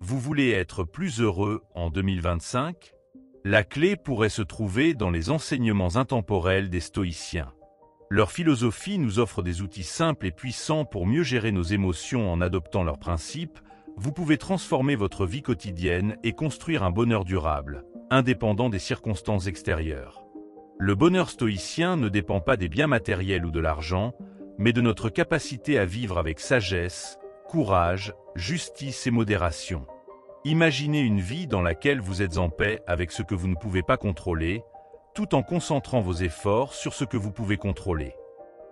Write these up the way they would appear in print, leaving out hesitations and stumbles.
Vous voulez être plus heureux en 2025? La clé pourrait se trouver dans les enseignements intemporels des stoïciens. Leur philosophie nous offre des outils simples et puissants pour mieux gérer nos émotions en adoptant leurs principes. Vous pouvez transformer votre vie quotidienne et construire un bonheur durable, indépendant des circonstances extérieures. Le bonheur stoïcien ne dépend pas des biens matériels ou de l'argent, mais de notre capacité à vivre avec sagesse, courage, justice et modération. Imaginez une vie dans laquelle vous êtes en paix avec ce que vous ne pouvez pas contrôler, tout en concentrant vos efforts sur ce que vous pouvez contrôler.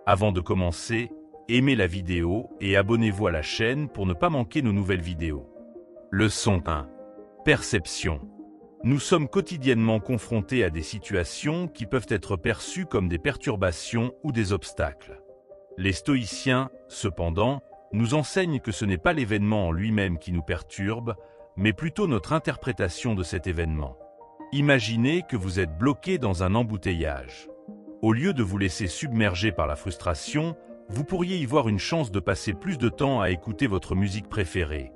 Avant de commencer, aimez la vidéo et abonnez-vous à la chaîne pour ne pas manquer nos nouvelles vidéos. Leçon 1. Perception. Nous sommes quotidiennement confrontés à des situations qui peuvent être perçues comme des perturbations ou des obstacles. Les stoïciens, cependant, nous enseignent que ce n'est pas l'événement en lui-même qui nous perturbe, mais plutôt notre interprétation de cet événement. Imaginez que vous êtes bloqué dans un embouteillage. Au lieu de vous laisser submerger par la frustration, vous pourriez y voir une chance de passer plus de temps à écouter votre musique préférée,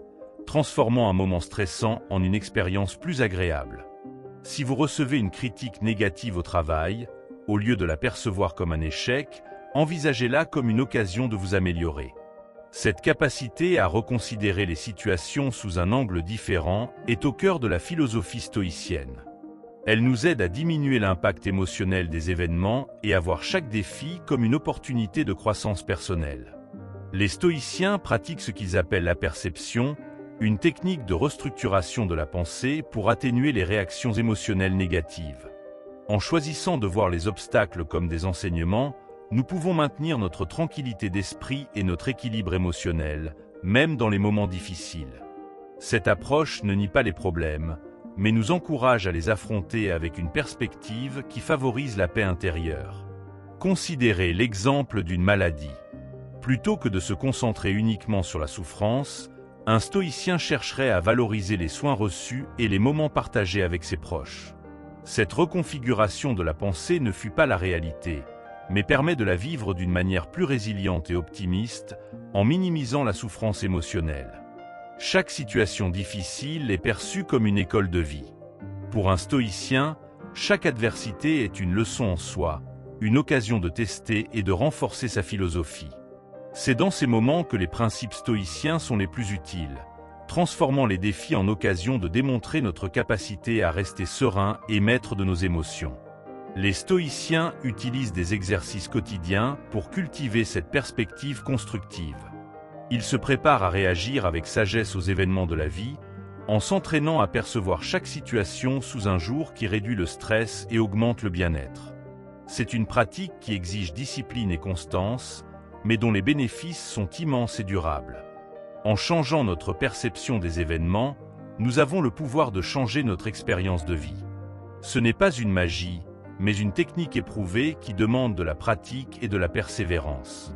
transformant un moment stressant en une expérience plus agréable. Si vous recevez une critique négative au travail, au lieu de la percevoir comme un échec, envisagez-la comme une occasion de vous améliorer. Cette capacité à reconsidérer les situations sous un angle différent est au cœur de la philosophie stoïcienne. Elle nous aide à diminuer l'impact émotionnel des événements et à voir chaque défi comme une opportunité de croissance personnelle. Les stoïciens pratiquent ce qu'ils appellent la perception, une technique de restructuration de la pensée pour atténuer les réactions émotionnelles négatives. En choisissant de voir les obstacles comme des enseignements, nous pouvons maintenir notre tranquillité d'esprit et notre équilibre émotionnel, même dans les moments difficiles. Cette approche ne nie pas les problèmes, mais nous encourage à les affronter avec une perspective qui favorise la paix intérieure. Considérez l'exemple d'une maladie. Plutôt que de se concentrer uniquement sur la souffrance, un stoïcien chercherait à valoriser les soins reçus et les moments partagés avec ses proches. Cette reconfiguration de la pensée ne fuit pas la réalité, mais permet de la vivre d'une manière plus résiliente et optimiste, en minimisant la souffrance émotionnelle. Chaque situation difficile est perçue comme une école de vie. Pour un stoïcien, chaque adversité est une leçon en soi, une occasion de tester et de renforcer sa philosophie. C'est dans ces moments que les principes stoïciens sont les plus utiles, transformant les défis en occasion de démontrer notre capacité à rester serein et maître de nos émotions. Les stoïciens utilisent des exercices quotidiens pour cultiver cette perspective constructive. Ils se préparent à réagir avec sagesse aux événements de la vie, en s'entraînant à percevoir chaque situation sous un jour qui réduit le stress et augmente le bien-être. C'est une pratique qui exige discipline et constance, mais dont les bénéfices sont immenses et durables. En changeant notre perception des événements, nous avons le pouvoir de changer notre expérience de vie. Ce n'est pas une magie, mais une technique éprouvée qui demande de la pratique et de la persévérance.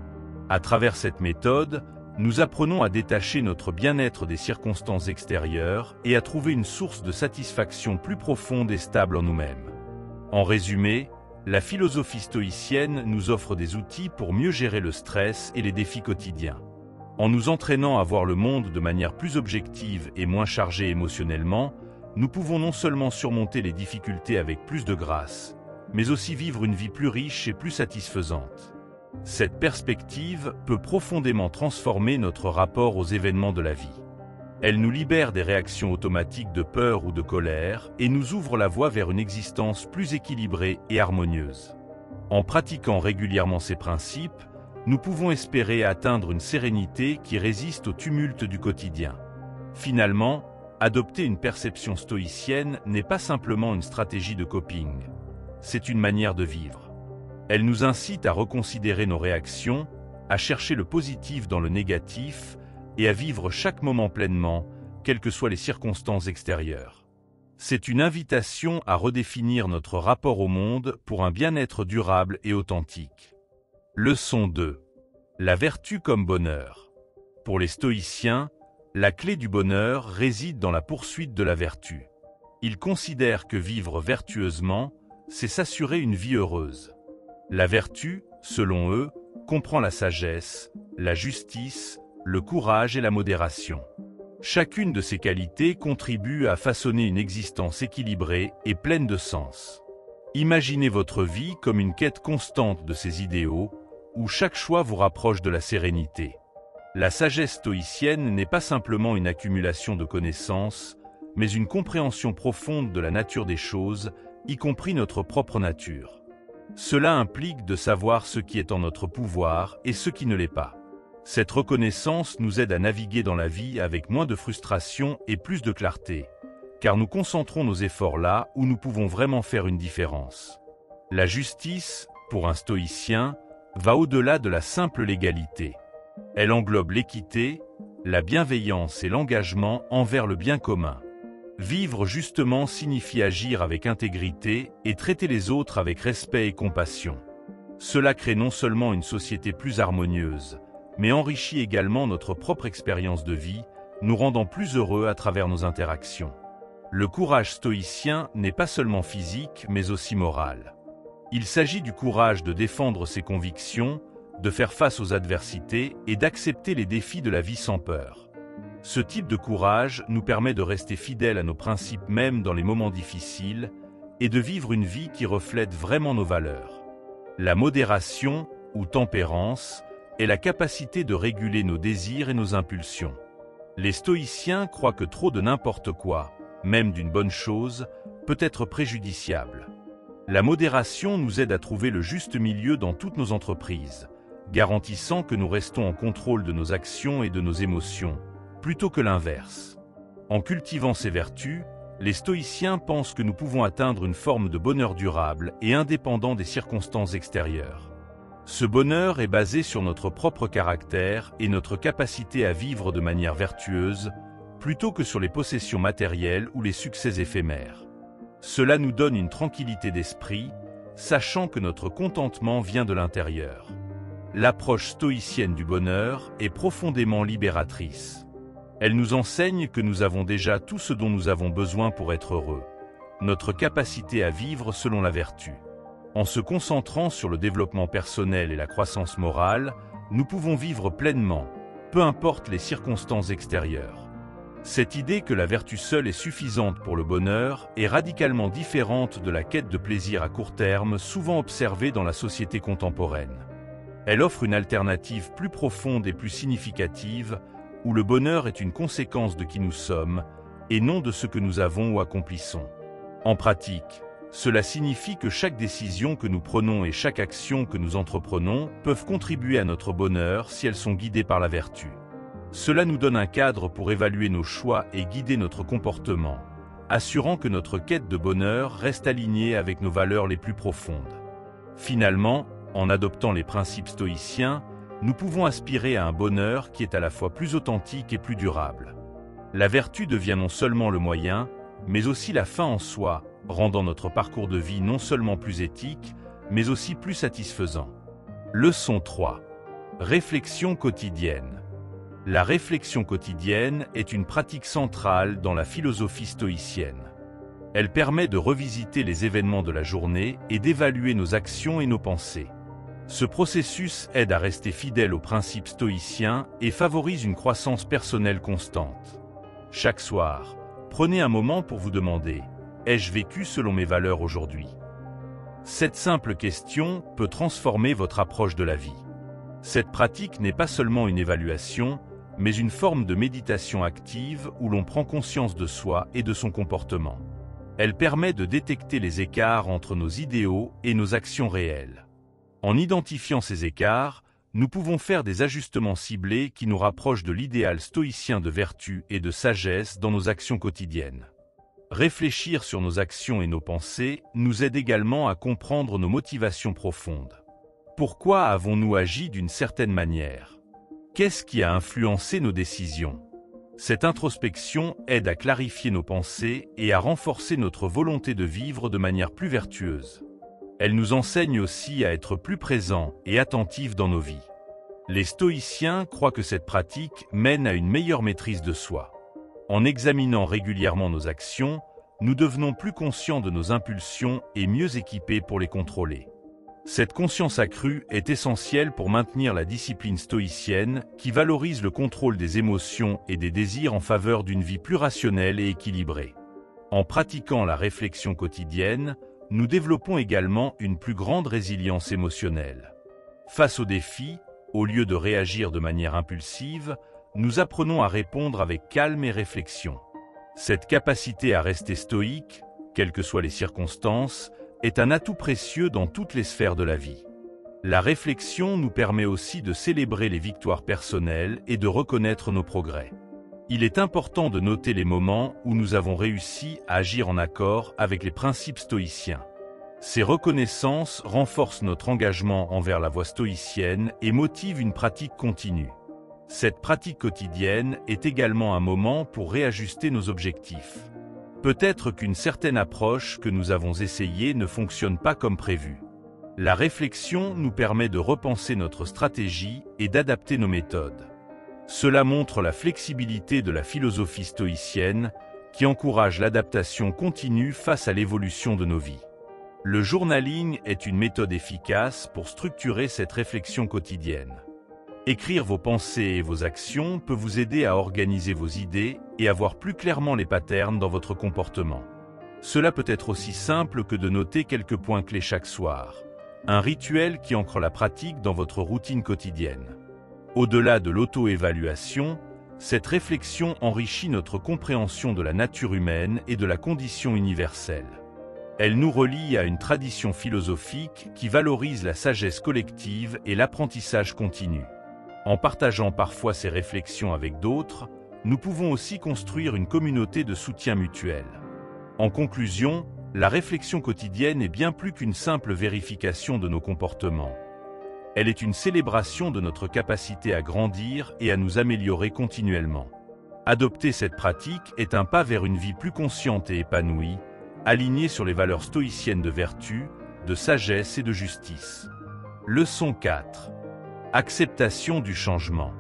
À travers cette méthode, nous apprenons à détacher notre bien-être des circonstances extérieures et à trouver une source de satisfaction plus profonde et stable en nous-mêmes. En résumé, la philosophie stoïcienne nous offre des outils pour mieux gérer le stress et les défis quotidiens. En nous entraînant à voir le monde de manière plus objective et moins chargée émotionnellement, nous pouvons non seulement surmonter les difficultés avec plus de grâce, mais aussi vivre une vie plus riche et plus satisfaisante. Cette perspective peut profondément transformer notre rapport aux événements de la vie. Elle nous libère des réactions automatiques de peur ou de colère et nous ouvre la voie vers une existence plus équilibrée et harmonieuse. En pratiquant régulièrement ces principes, nous pouvons espérer atteindre une sérénité qui résiste au tumulte du quotidien. Finalement, adopter une perception stoïcienne n'est pas simplement une stratégie de coping. C'est une manière de vivre. Elle nous incite à reconsidérer nos réactions, à chercher le positif dans le négatif et à vivre chaque moment pleinement, quelles que soient les circonstances extérieures. C'est une invitation à redéfinir notre rapport au monde pour un bien-être durable et authentique. Leçon 2. La vertu comme bonheur. Pour les stoïciens, la clé du bonheur réside dans la poursuite de la vertu. Ils considèrent que vivre vertueusement, c'est s'assurer une vie heureuse. La vertu, selon eux, comprend la sagesse, la justice, le courage et la modération. Chacune de ces qualités contribue à façonner une existence équilibrée et pleine de sens. Imaginez votre vie comme une quête constante de ces idéaux, où chaque choix vous rapproche de la sérénité. La sagesse stoïcienne n'est pas simplement une accumulation de connaissances, mais une compréhension profonde de la nature des choses, y compris notre propre nature. Cela implique de savoir ce qui est en notre pouvoir et ce qui ne l'est pas. Cette reconnaissance nous aide à naviguer dans la vie avec moins de frustration et plus de clarté, car nous concentrons nos efforts là où nous pouvons vraiment faire une différence. La justice, pour un stoïcien, va au-delà de la simple légalité. Elle englobe l'équité, la bienveillance et l'engagement envers le bien commun. Vivre justement signifie agir avec intégrité et traiter les autres avec respect et compassion. Cela crée non seulement une société plus harmonieuse, mais enrichit également notre propre expérience de vie, nous rendant plus heureux à travers nos interactions. Le courage stoïcien n'est pas seulement physique, mais aussi moral. Il s'agit du courage de défendre ses convictions, de faire face aux adversités et d'accepter les défis de la vie sans peur. Ce type de courage nous permet de rester fidèles à nos principes même dans les moments difficiles et de vivre une vie qui reflète vraiment nos valeurs. La modération, ou tempérance, est la capacité de réguler nos désirs et nos impulsions. Les stoïciens croient que trop de n'importe quoi, même d'une bonne chose, peut être préjudiciable. La modération nous aide à trouver le juste milieu dans toutes nos entreprises, garantissant que nous restons en contrôle de nos actions et de nos émotions, plutôt que l'inverse. En cultivant ces vertus, les stoïciens pensent que nous pouvons atteindre une forme de bonheur durable et indépendant des circonstances extérieures. Ce bonheur est basé sur notre propre caractère et notre capacité à vivre de manière vertueuse, plutôt que sur les possessions matérielles ou les succès éphémères. Cela nous donne une tranquillité d'esprit, sachant que notre contentement vient de l'intérieur. L'approche stoïcienne du bonheur est profondément libératrice. Elle nous enseigne que nous avons déjà tout ce dont nous avons besoin pour être heureux, notre capacité à vivre selon la vertu. En se concentrant sur le développement personnel et la croissance morale, nous pouvons vivre pleinement, peu importe les circonstances extérieures. Cette idée que la vertu seule est suffisante pour le bonheur est radicalement différente de la quête de plaisir à court terme souvent observée dans la société contemporaine. Elle offre une alternative plus profonde et plus significative, où le bonheur est une conséquence de qui nous sommes et non de ce que nous avons ou accomplissons. En pratique, cela signifie que chaque décision que nous prenons et chaque action que nous entreprenons peuvent contribuer à notre bonheur si elles sont guidées par la vertu. Cela nous donne un cadre pour évaluer nos choix et guider notre comportement, assurant que notre quête de bonheur reste alignée avec nos valeurs les plus profondes. Finalement, en adoptant les principes stoïciens, nous pouvons aspirer à un bonheur qui est à la fois plus authentique et plus durable. La vertu devient non seulement le moyen, mais aussi la fin en soi, rendant notre parcours de vie non seulement plus éthique, mais aussi plus satisfaisant. Leçon 3. Réflexion quotidienne. La réflexion quotidienne est une pratique centrale dans la philosophie stoïcienne. Elle permet de revisiter les événements de la journée et d'évaluer nos actions et nos pensées. Ce processus aide à rester fidèle aux principes stoïciens et favorise une croissance personnelle constante. Chaque soir, prenez un moment pour vous demander « Ai-je vécu selon mes valeurs aujourd'hui ?» Cette simple question peut transformer votre approche de la vie. Cette pratique n'est pas seulement une évaluation, mais une forme de méditation active où l'on prend conscience de soi et de son comportement. Elle permet de détecter les écarts entre nos idéaux et nos actions réelles. En identifiant ces écarts, nous pouvons faire des ajustements ciblés qui nous rapprochent de l'idéal stoïcien de vertu et de sagesse dans nos actions quotidiennes. Réfléchir sur nos actions et nos pensées nous aide également à comprendre nos motivations profondes. Pourquoi avons-nous agi d'une certaine manière? Qu'est-ce qui a influencé nos décisions? Cette introspection aide à clarifier nos pensées et à renforcer notre volonté de vivre de manière plus vertueuse. Elle nous enseigne aussi à être plus présents et attentifs dans nos vies. Les stoïciens croient que cette pratique mène à une meilleure maîtrise de soi. En examinant régulièrement nos actions, nous devenons plus conscients de nos impulsions et mieux équipés pour les contrôler. Cette conscience accrue est essentielle pour maintenir la discipline stoïcienne qui valorise le contrôle des émotions et des désirs en faveur d'une vie plus rationnelle et équilibrée. En pratiquant la réflexion quotidienne, nous développons également une plus grande résilience émotionnelle. Face aux défis, au lieu de réagir de manière impulsive, nous apprenons à répondre avec calme et réflexion. Cette capacité à rester stoïque, quelles que soient les circonstances, est un atout précieux dans toutes les sphères de la vie. La réflexion nous permet aussi de célébrer les victoires personnelles et de reconnaître nos progrès. Il est important de noter les moments où nous avons réussi à agir en accord avec les principes stoïciens. Ces reconnaissances renforcent notre engagement envers la voie stoïcienne et motivent une pratique continue. Cette pratique quotidienne est également un moment pour réajuster nos objectifs. Peut-être qu'une certaine approche que nous avons essayée ne fonctionne pas comme prévu. La réflexion nous permet de repenser notre stratégie et d'adapter nos méthodes. Cela montre la flexibilité de la philosophie stoïcienne qui encourage l'adaptation continue face à l'évolution de nos vies. Le journaling est une méthode efficace pour structurer cette réflexion quotidienne. Écrire vos pensées et vos actions peut vous aider à organiser vos idées et à voir plus clairement les patterns dans votre comportement. Cela peut être aussi simple que de noter quelques points clés chaque soir, un rituel qui ancre la pratique dans votre routine quotidienne. Au-delà de l'auto-évaluation, cette réflexion enrichit notre compréhension de la nature humaine et de la condition universelle. Elle nous relie à une tradition philosophique qui valorise la sagesse collective et l'apprentissage continu. En partageant parfois ces réflexions avec d'autres, nous pouvons aussi construire une communauté de soutien mutuel. En conclusion, la réflexion quotidienne est bien plus qu'une simple vérification de nos comportements. Elle est une célébration de notre capacité à grandir et à nous améliorer continuellement. Adopter cette pratique est un pas vers une vie plus consciente et épanouie, alignée sur les valeurs stoïciennes de vertu, de sagesse et de justice. Leçon 4. Acceptation du changement.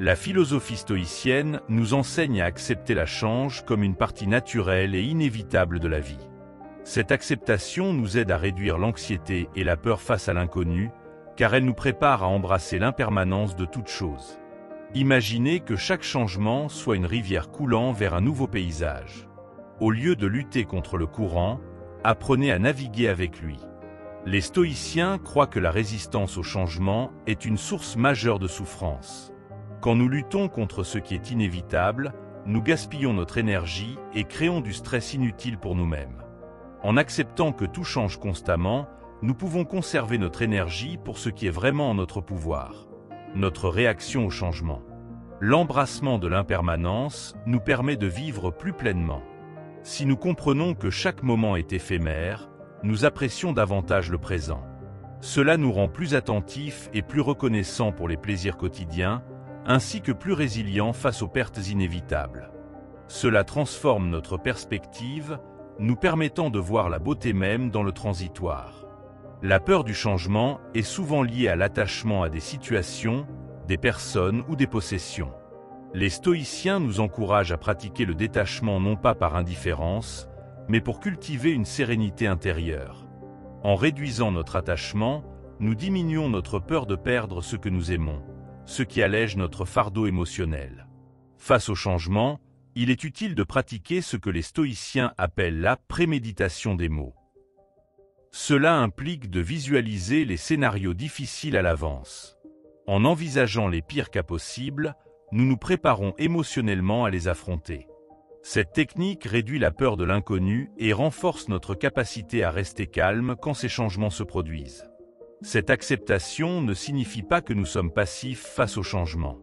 La philosophie stoïcienne nous enseigne à accepter la change comme une partie naturelle et inévitable de la vie. Cette acceptation nous aide à réduire l'anxiété et la peur face à l'inconnu, car elle nous prépare à embrasser l'impermanence de toute chose. Imaginez que chaque changement soit une rivière coulant vers un nouveau paysage. Au lieu de lutter contre le courant, apprenez à naviguer avec lui. Les stoïciens croient que la résistance au changement est une source majeure de souffrance. Quand nous luttons contre ce qui est inévitable, nous gaspillons notre énergie et créons du stress inutile pour nous-mêmes. En acceptant que tout change constamment, nous pouvons conserver notre énergie pour ce qui est vraiment en notre pouvoir, notre réaction au changement. L'embrassement de l'impermanence nous permet de vivre plus pleinement. Si nous comprenons que chaque moment est éphémère, nous apprécions davantage le présent. Cela nous rend plus attentifs et plus reconnaissants pour les plaisirs quotidiens, ainsi que plus résilients face aux pertes inévitables. Cela transforme notre perspective, nous permettant de voir la beauté même dans le transitoire. La peur du changement est souvent liée à l'attachement à des situations, des personnes ou des possessions. Les stoïciens nous encouragent à pratiquer le détachement non pas par indifférence, mais pour cultiver une sérénité intérieure. En réduisant notre attachement, nous diminuons notre peur de perdre ce que nous aimons, ce qui allège notre fardeau émotionnel. Face au changement, il est utile de pratiquer ce que les stoïciens appellent la préméditation des mots. Cela implique de visualiser les scénarios difficiles à l'avance. En envisageant les pires cas possibles, nous nous préparons émotionnellement à les affronter. Cette technique réduit la peur de l'inconnu et renforce notre capacité à rester calme quand ces changements se produisent. Cette acceptation ne signifie pas que nous sommes passifs face au changement.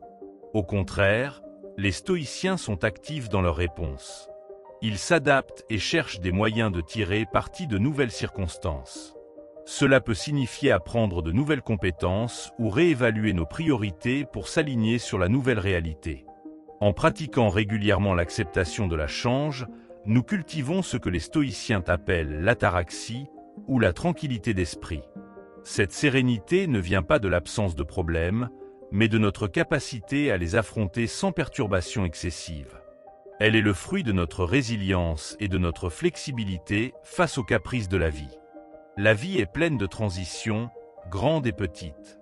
Au contraire, les stoïciens sont actifs dans leurs réponses. Ils s'adaptent et cherchent des moyens de tirer parti de nouvelles circonstances. Cela peut signifier apprendre de nouvelles compétences ou réévaluer nos priorités pour s'aligner sur la nouvelle réalité. En pratiquant régulièrement l'acceptation de la change, nous cultivons ce que les stoïciens appellent l'ataraxie ou la tranquillité d'esprit. Cette sérénité ne vient pas de l'absence de problèmes, mais de notre capacité à les affronter sans perturbation excessive. Elle est le fruit de notre résilience et de notre flexibilité face aux caprices de la vie. La vie est pleine de transitions, grandes et petites.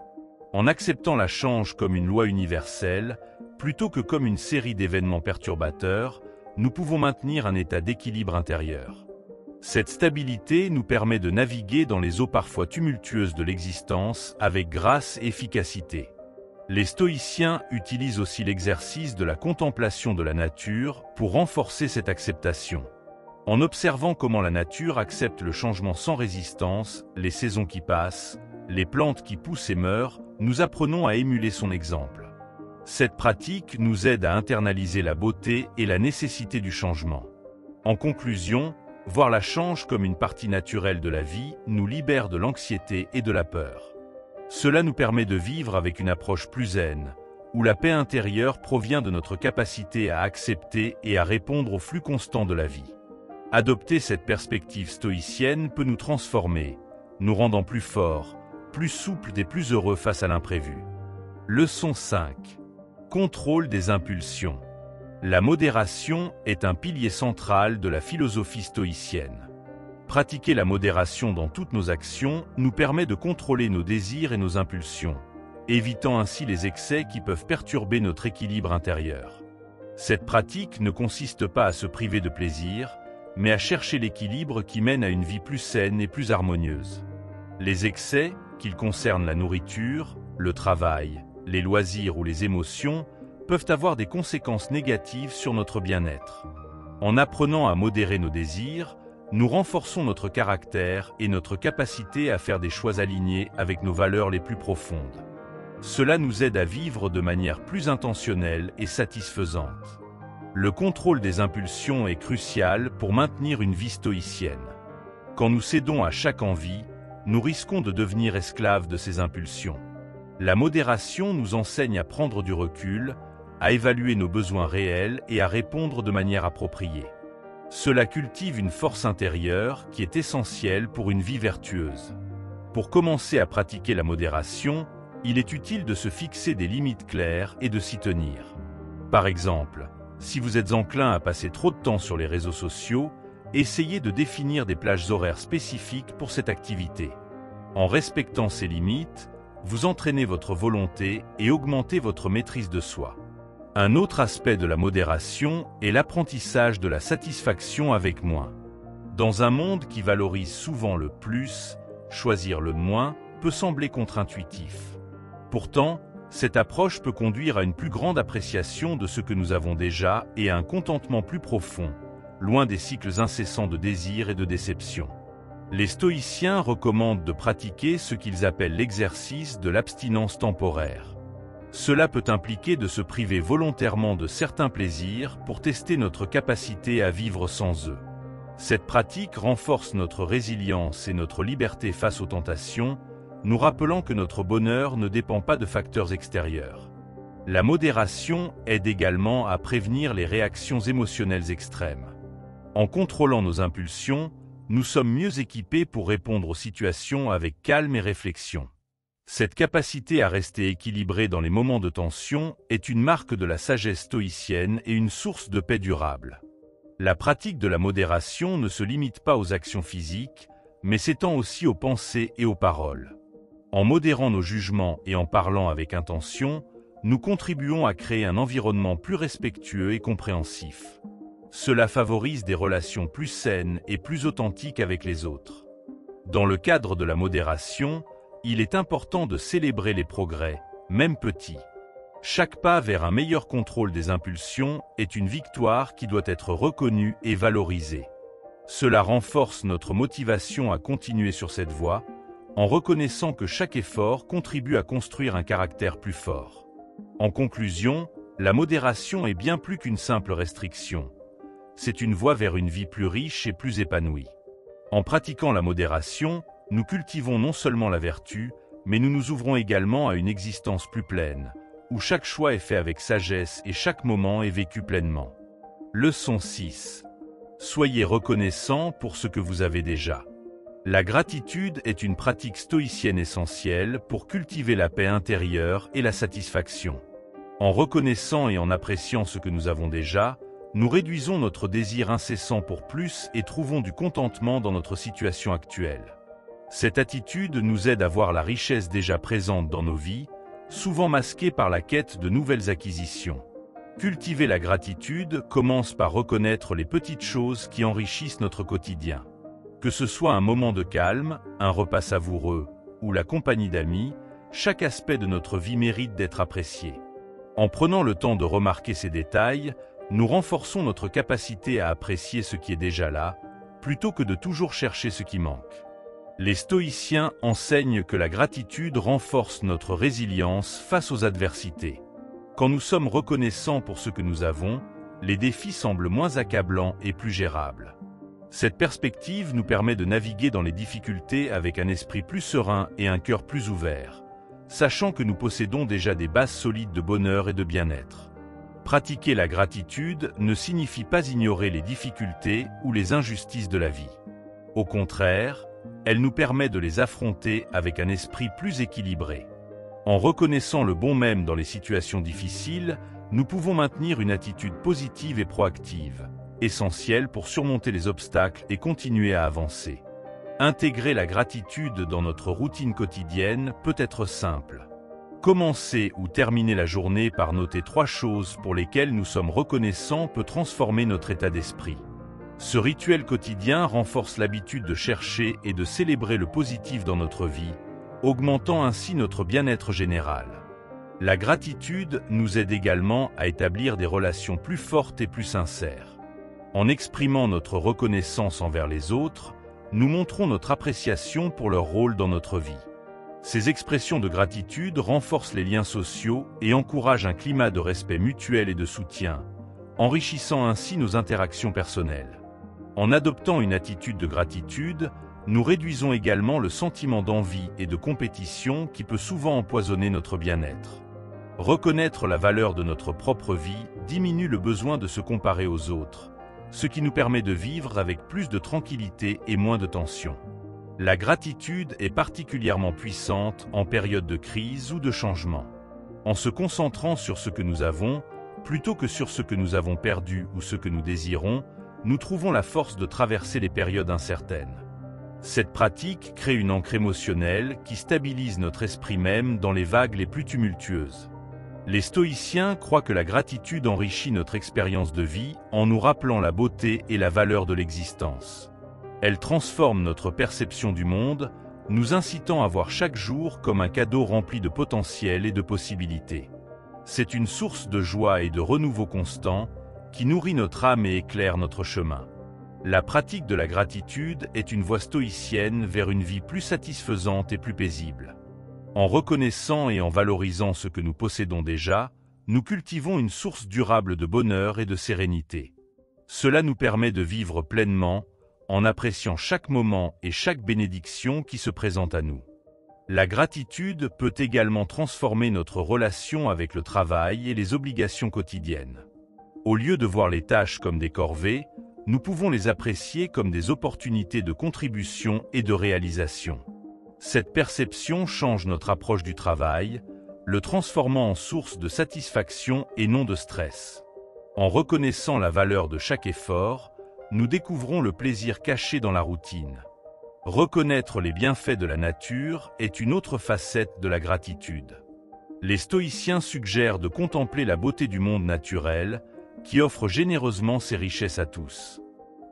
En acceptant la change comme une loi universelle, plutôt que comme une série d'événements perturbateurs, nous pouvons maintenir un état d'équilibre intérieur. Cette stabilité nous permet de naviguer dans les eaux parfois tumultueuses de l'existence avec grâce et efficacité. Les stoïciens utilisent aussi l'exercice de la contemplation de la nature pour renforcer cette acceptation. En observant comment la nature accepte le changement sans résistance, les saisons qui passent, les plantes qui poussent et meurent, nous apprenons à émuler son exemple. Cette pratique nous aide à internaliser la beauté et la nécessité du changement. En conclusion, voir la change comme une partie naturelle de la vie nous libère de l'anxiété et de la peur. Cela nous permet de vivre avec une approche plus zen, où la paix intérieure provient de notre capacité à accepter et à répondre aux flux constants de la vie. Adopter cette perspective stoïcienne peut nous transformer, nous rendant plus forts, plus souples et plus heureux face à l'imprévu. Leçon 5. Contrôle des impulsions. La modération est un pilier central de la philosophie stoïcienne. Pratiquer la modération dans toutes nos actions nous permet de contrôler nos désirs et nos impulsions, évitant ainsi les excès qui peuvent perturber notre équilibre intérieur. Cette pratique ne consiste pas à se priver de plaisir, mais à chercher l'équilibre qui mène à une vie plus saine et plus harmonieuse. Les excès, qu'ils concernent la nourriture, le travail, les loisirs ou les émotions, peuvent avoir des conséquences négatives sur notre bien-être. En apprenant à modérer nos désirs, nous renforçons notre caractère et notre capacité à faire des choix alignés avec nos valeurs les plus profondes. Cela nous aide à vivre de manière plus intentionnelle et satisfaisante. Le contrôle des impulsions est crucial pour maintenir une vie stoïcienne. Quand nous cédons à chaque envie, nous risquons de devenir esclaves de ces impulsions. La modération nous enseigne à prendre du recul, à évaluer nos besoins réels et à répondre de manière appropriée. Cela cultive une force intérieure qui est essentielle pour une vie vertueuse. Pour commencer à pratiquer la modération, il est utile de se fixer des limites claires et de s'y tenir. Par exemple, si vous êtes enclin à passer trop de temps sur les réseaux sociaux, essayez de définir des plages horaires spécifiques pour cette activité. En respectant ces limites, vous entraînez votre volonté et augmentez votre maîtrise de soi. Un autre aspect de la modération est l'apprentissage de la satisfaction avec moins. Dans un monde qui valorise souvent le plus, choisir le moins peut sembler contre-intuitif. Pourtant, cette approche peut conduire à une plus grande appréciation de ce que nous avons déjà et à un contentement plus profond, loin des cycles incessants de désir et de déception. Les stoïciens recommandent de pratiquer ce qu'ils appellent l'exercice de l'abstinence temporaire. Cela peut impliquer de se priver volontairement de certains plaisirs pour tester notre capacité à vivre sans eux. Cette pratique renforce notre résilience et notre liberté face aux tentations, nous rappelant que notre bonheur ne dépend pas de facteurs extérieurs. La modération aide également à prévenir les réactions émotionnelles extrêmes. En contrôlant nos impulsions, nous sommes mieux équipés pour répondre aux situations avec calme et réflexion. Cette capacité à rester équilibré dans les moments de tension est une marque de la sagesse stoïcienne et une source de paix durable. La pratique de la modération ne se limite pas aux actions physiques, mais s'étend aussi aux pensées et aux paroles. En modérant nos jugements et en parlant avec intention, nous contribuons à créer un environnement plus respectueux et compréhensif. Cela favorise des relations plus saines et plus authentiques avec les autres. Dans le cadre de la modération, il est important de célébrer les progrès, même petits. Chaque pas vers un meilleur contrôle des impulsions est une victoire qui doit être reconnue et valorisée. Cela renforce notre motivation à continuer sur cette voie, en reconnaissant que chaque effort contribue à construire un caractère plus fort. En conclusion, la modération est bien plus qu'une simple restriction. C'est une voie vers une vie plus riche et plus épanouie. En pratiquant la modération, nous cultivons non seulement la vertu, mais nous nous ouvrons également à une existence plus pleine, où chaque choix est fait avec sagesse et chaque moment est vécu pleinement. Leçon 6. Soyez reconnaissant pour ce que vous avez déjà. La gratitude est une pratique stoïcienne essentielle pour cultiver la paix intérieure et la satisfaction. En reconnaissant et en appréciant ce que nous avons déjà, nous réduisons notre désir incessant pour plus et trouvons du contentement dans notre situation actuelle. Cette attitude nous aide à voir la richesse déjà présente dans nos vies, souvent masquée par la quête de nouvelles acquisitions. Cultiver la gratitude commence par reconnaître les petites choses qui enrichissent notre quotidien. Que ce soit un moment de calme, un repas savoureux ou la compagnie d'amis, chaque aspect de notre vie mérite d'être apprécié. En prenant le temps de remarquer ces détails, nous renforçons notre capacité à apprécier ce qui est déjà là, plutôt que de toujours chercher ce qui manque. Les stoïciens enseignent que la gratitude renforce notre résilience face aux adversités. Quand nous sommes reconnaissants pour ce que nous avons, les défis semblent moins accablants et plus gérables. Cette perspective nous permet de naviguer dans les difficultés avec un esprit plus serein et un cœur plus ouvert, sachant que nous possédons déjà des bases solides de bonheur et de bien-être. Pratiquer la gratitude ne signifie pas ignorer les difficultés ou les injustices de la vie. Au contraire, elle nous permet de les affronter avec un esprit plus équilibré. En reconnaissant le bon même dans les situations difficiles, nous pouvons maintenir une attitude positive et proactive, essentielle pour surmonter les obstacles et continuer à avancer. Intégrer la gratitude dans notre routine quotidienne peut être simple. Commencer ou terminer la journée par noter 3 choses pour lesquelles nous sommes reconnaissants peut transformer notre état d'esprit. Ce rituel quotidien renforce l'habitude de chercher et de célébrer le positif dans notre vie, augmentant ainsi notre bien-être général. La gratitude nous aide également à établir des relations plus fortes et plus sincères. En exprimant notre reconnaissance envers les autres, nous montrons notre appréciation pour leur rôle dans notre vie. Ces expressions de gratitude renforcent les liens sociaux et encouragent un climat de respect mutuel et de soutien, enrichissant ainsi nos interactions personnelles. En adoptant une attitude de gratitude, nous réduisons également le sentiment d'envie et de compétition qui peut souvent empoisonner notre bien-être. Reconnaître la valeur de notre propre vie diminue le besoin de se comparer aux autres, ce qui nous permet de vivre avec plus de tranquillité et moins de tension. La gratitude est particulièrement puissante en période de crise ou de changement. En se concentrant sur ce que nous avons, plutôt que sur ce que nous avons perdu ou ce que nous désirons, nous trouvons la force de traverser les périodes incertaines. Cette pratique crée une ancre émotionnelle qui stabilise notre esprit même dans les vagues les plus tumultueuses. Les stoïciens croient que la gratitude enrichit notre expérience de vie en nous rappelant la beauté et la valeur de l'existence. Elle transforme notre perception du monde, nous incitant à voir chaque jour comme un cadeau rempli de potentiel et de possibilités. C'est une source de joie et de renouveau constant qui nourrit notre âme et éclaire notre chemin. La pratique de la gratitude est une voie stoïcienne vers une vie plus satisfaisante et plus paisible. En reconnaissant et en valorisant ce que nous possédons déjà, nous cultivons une source durable de bonheur et de sérénité. Cela nous permet de vivre pleinement, en appréciant chaque moment et chaque bénédiction qui se présente à nous. La gratitude peut également transformer notre relation avec le travail et les obligations quotidiennes. Au lieu de voir les tâches comme des corvées, nous pouvons les apprécier comme des opportunités de contribution et de réalisation. Cette perception change notre approche du travail, le transformant en source de satisfaction et non de stress. En reconnaissant la valeur de chaque effort, nous découvrons le plaisir caché dans la routine. Reconnaître les bienfaits de la nature est une autre facette de la gratitude. Les stoïciens suggèrent de contempler la beauté du monde naturel, qui offre généreusement ses richesses à tous.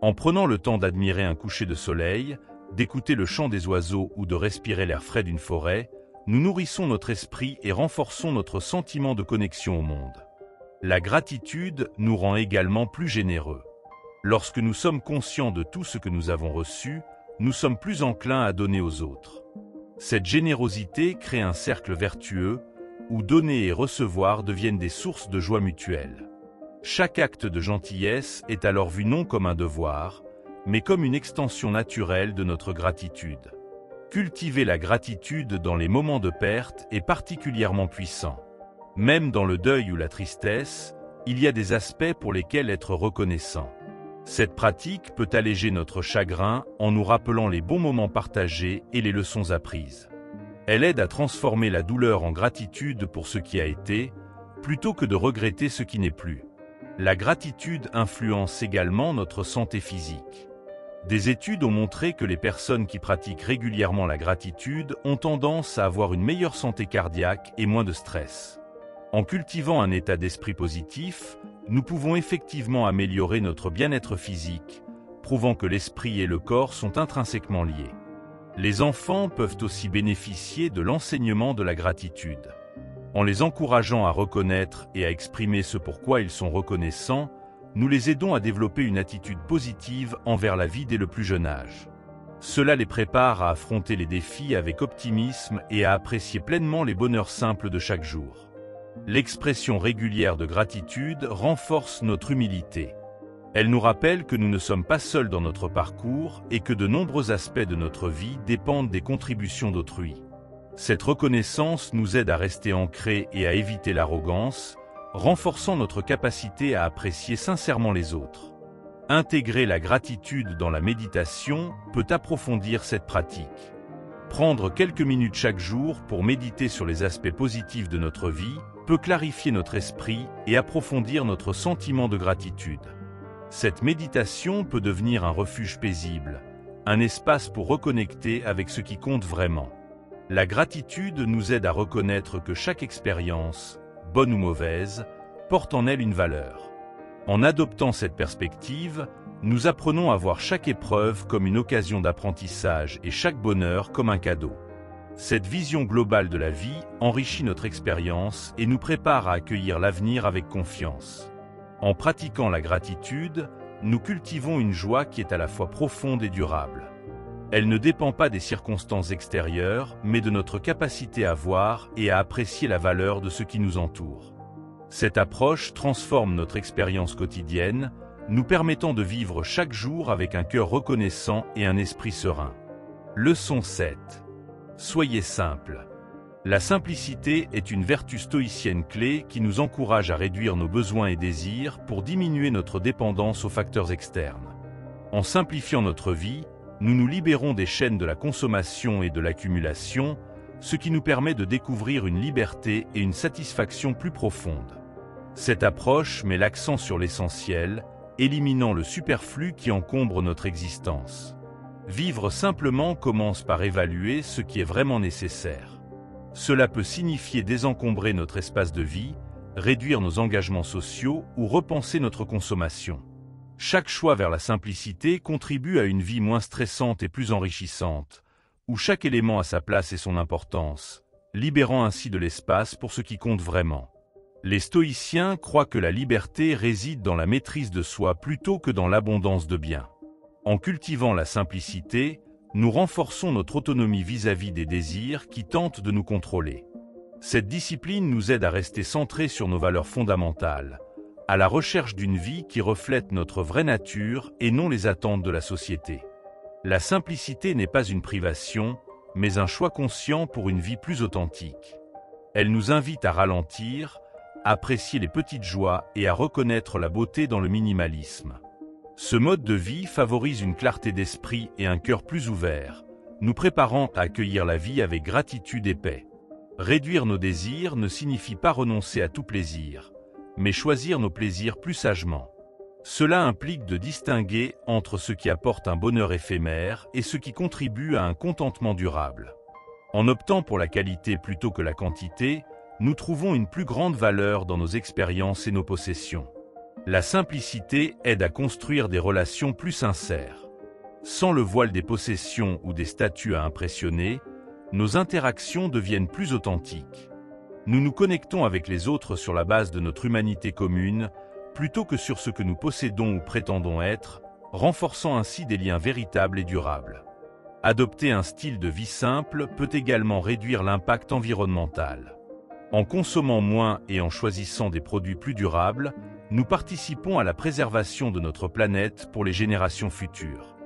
En prenant le temps d'admirer un coucher de soleil, d'écouter le chant des oiseaux ou de respirer l'air frais d'une forêt, nous nourrissons notre esprit et renforçons notre sentiment de connexion au monde. La gratitude nous rend également plus généreux. Lorsque nous sommes conscients de tout ce que nous avons reçu, nous sommes plus enclins à donner aux autres. Cette générosité crée un cercle vertueux, où donner et recevoir deviennent des sources de joie mutuelle. Chaque acte de gentillesse est alors vu non comme un devoir, mais comme une extension naturelle de notre gratitude. Cultiver la gratitude dans les moments de perte est particulièrement puissant. Même dans le deuil ou la tristesse, il y a des aspects pour lesquels être reconnaissant. Cette pratique peut alléger notre chagrin en nous rappelant les bons moments partagés et les leçons apprises. Elle aide à transformer la douleur en gratitude pour ce qui a été, plutôt que de regretter ce qui n'est plus. La gratitude influence également notre santé physique. Des études ont montré que les personnes qui pratiquent régulièrement la gratitude ont tendance à avoir une meilleure santé cardiaque et moins de stress. En cultivant un état d'esprit positif, nous pouvons effectivement améliorer notre bien-être physique, prouvant que l'esprit et le corps sont intrinsèquement liés. Les enfants peuvent aussi bénéficier de l'enseignement de la gratitude. En les encourageant à reconnaître et à exprimer ce pourquoi ils sont reconnaissants, nous les aidons à développer une attitude positive envers la vie dès le plus jeune âge. Cela les prépare à affronter les défis avec optimisme et à apprécier pleinement les bonheurs simples de chaque jour. L'expression régulière de gratitude renforce notre humilité. Elle nous rappelle que nous ne sommes pas seuls dans notre parcours et que de nombreux aspects de notre vie dépendent des contributions d'autrui. Cette reconnaissance nous aide à rester ancrés et à éviter l'arrogance, renforçant notre capacité à apprécier sincèrement les autres. Intégrer la gratitude dans la méditation peut approfondir cette pratique. Prendre quelques minutes chaque jour pour méditer sur les aspects positifs de notre vie peut clarifier notre esprit et approfondir notre sentiment de gratitude. Cette méditation peut devenir un refuge paisible, un espace pour reconnecter avec ce qui compte vraiment. La gratitude nous aide à reconnaître que chaque expérience, bonne ou mauvaise, porte en elle une valeur. En adoptant cette perspective, nous apprenons à voir chaque épreuve comme une occasion d'apprentissage et chaque bonheur comme un cadeau. Cette vision globale de la vie enrichit notre expérience et nous prépare à accueillir l'avenir avec confiance. En pratiquant la gratitude, nous cultivons une joie qui est à la fois profonde et durable. Elle ne dépend pas des circonstances extérieures, mais de notre capacité à voir et à apprécier la valeur de ce qui nous entoure. Cette approche transforme notre expérience quotidienne, nous permettant de vivre chaque jour avec un cœur reconnaissant et un esprit serein. Leçon 7. Soyez simple. La simplicité est une vertu stoïcienne clé qui nous encourage à réduire nos besoins et désirs pour diminuer notre dépendance aux facteurs externes. En simplifiant notre vie, nous nous libérons des chaînes de la consommation et de l'accumulation, ce qui nous permet de découvrir une liberté et une satisfaction plus profondes. Cette approche met l'accent sur l'essentiel, éliminant le superflu qui encombre notre existence. Vivre simplement commence par évaluer ce qui est vraiment nécessaire. Cela peut signifier désencombrer notre espace de vie, réduire nos engagements sociaux ou repenser notre consommation. Chaque choix vers la simplicité contribue à une vie moins stressante et plus enrichissante, où chaque élément a sa place et son importance, libérant ainsi de l'espace pour ce qui compte vraiment. Les stoïciens croient que la liberté réside dans la maîtrise de soi plutôt que dans l'abondance de biens. En cultivant la simplicité, nous renforçons notre autonomie vis-à-vis des désirs qui tentent de nous contrôler. Cette discipline nous aide à rester centrés sur nos valeurs fondamentales, à la recherche d'une vie qui reflète notre vraie nature et non les attentes de la société. La simplicité n'est pas une privation, mais un choix conscient pour une vie plus authentique. Elle nous invite à ralentir, à apprécier les petites joies et à reconnaître la beauté dans le minimalisme. Ce mode de vie favorise une clarté d'esprit et un cœur plus ouvert, nous préparant à accueillir la vie avec gratitude et paix. Réduire nos désirs ne signifie pas renoncer à tout plaisir, mais choisir nos plaisirs plus sagement. Cela implique de distinguer entre ce qui apporte un bonheur éphémère et ce qui contribue à un contentement durable. En optant pour la qualité plutôt que la quantité, nous trouvons une plus grande valeur dans nos expériences et nos possessions. La simplicité aide à construire des relations plus sincères. Sans le voile des possessions ou des statuts à impressionner, nos interactions deviennent plus authentiques. Nous nous connectons avec les autres sur la base de notre humanité commune, plutôt que sur ce que nous possédons ou prétendons être, renforçant ainsi des liens véritables et durables. Adopter un style de vie simple peut également réduire l'impact environnemental. En consommant moins et en choisissant des produits plus durables, nous participons à la préservation de notre planète pour les générations futures.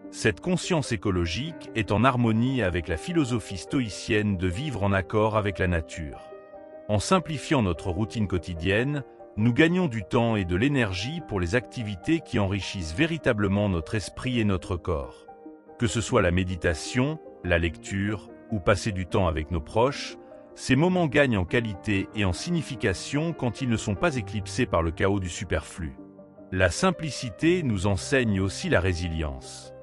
Cette conscience écologique est en harmonie avec la philosophie stoïcienne de vivre en accord avec la nature. En simplifiant notre routine quotidienne, nous gagnons du temps et de l'énergie pour les activités qui enrichissent véritablement notre esprit et notre corps. Que ce soit la méditation, la lecture ou passer du temps avec nos proches, ces moments gagnent en qualité et en signification quand ils ne sont pas éclipsés par le chaos du superflu. La simplicité nous enseigne aussi la résilience.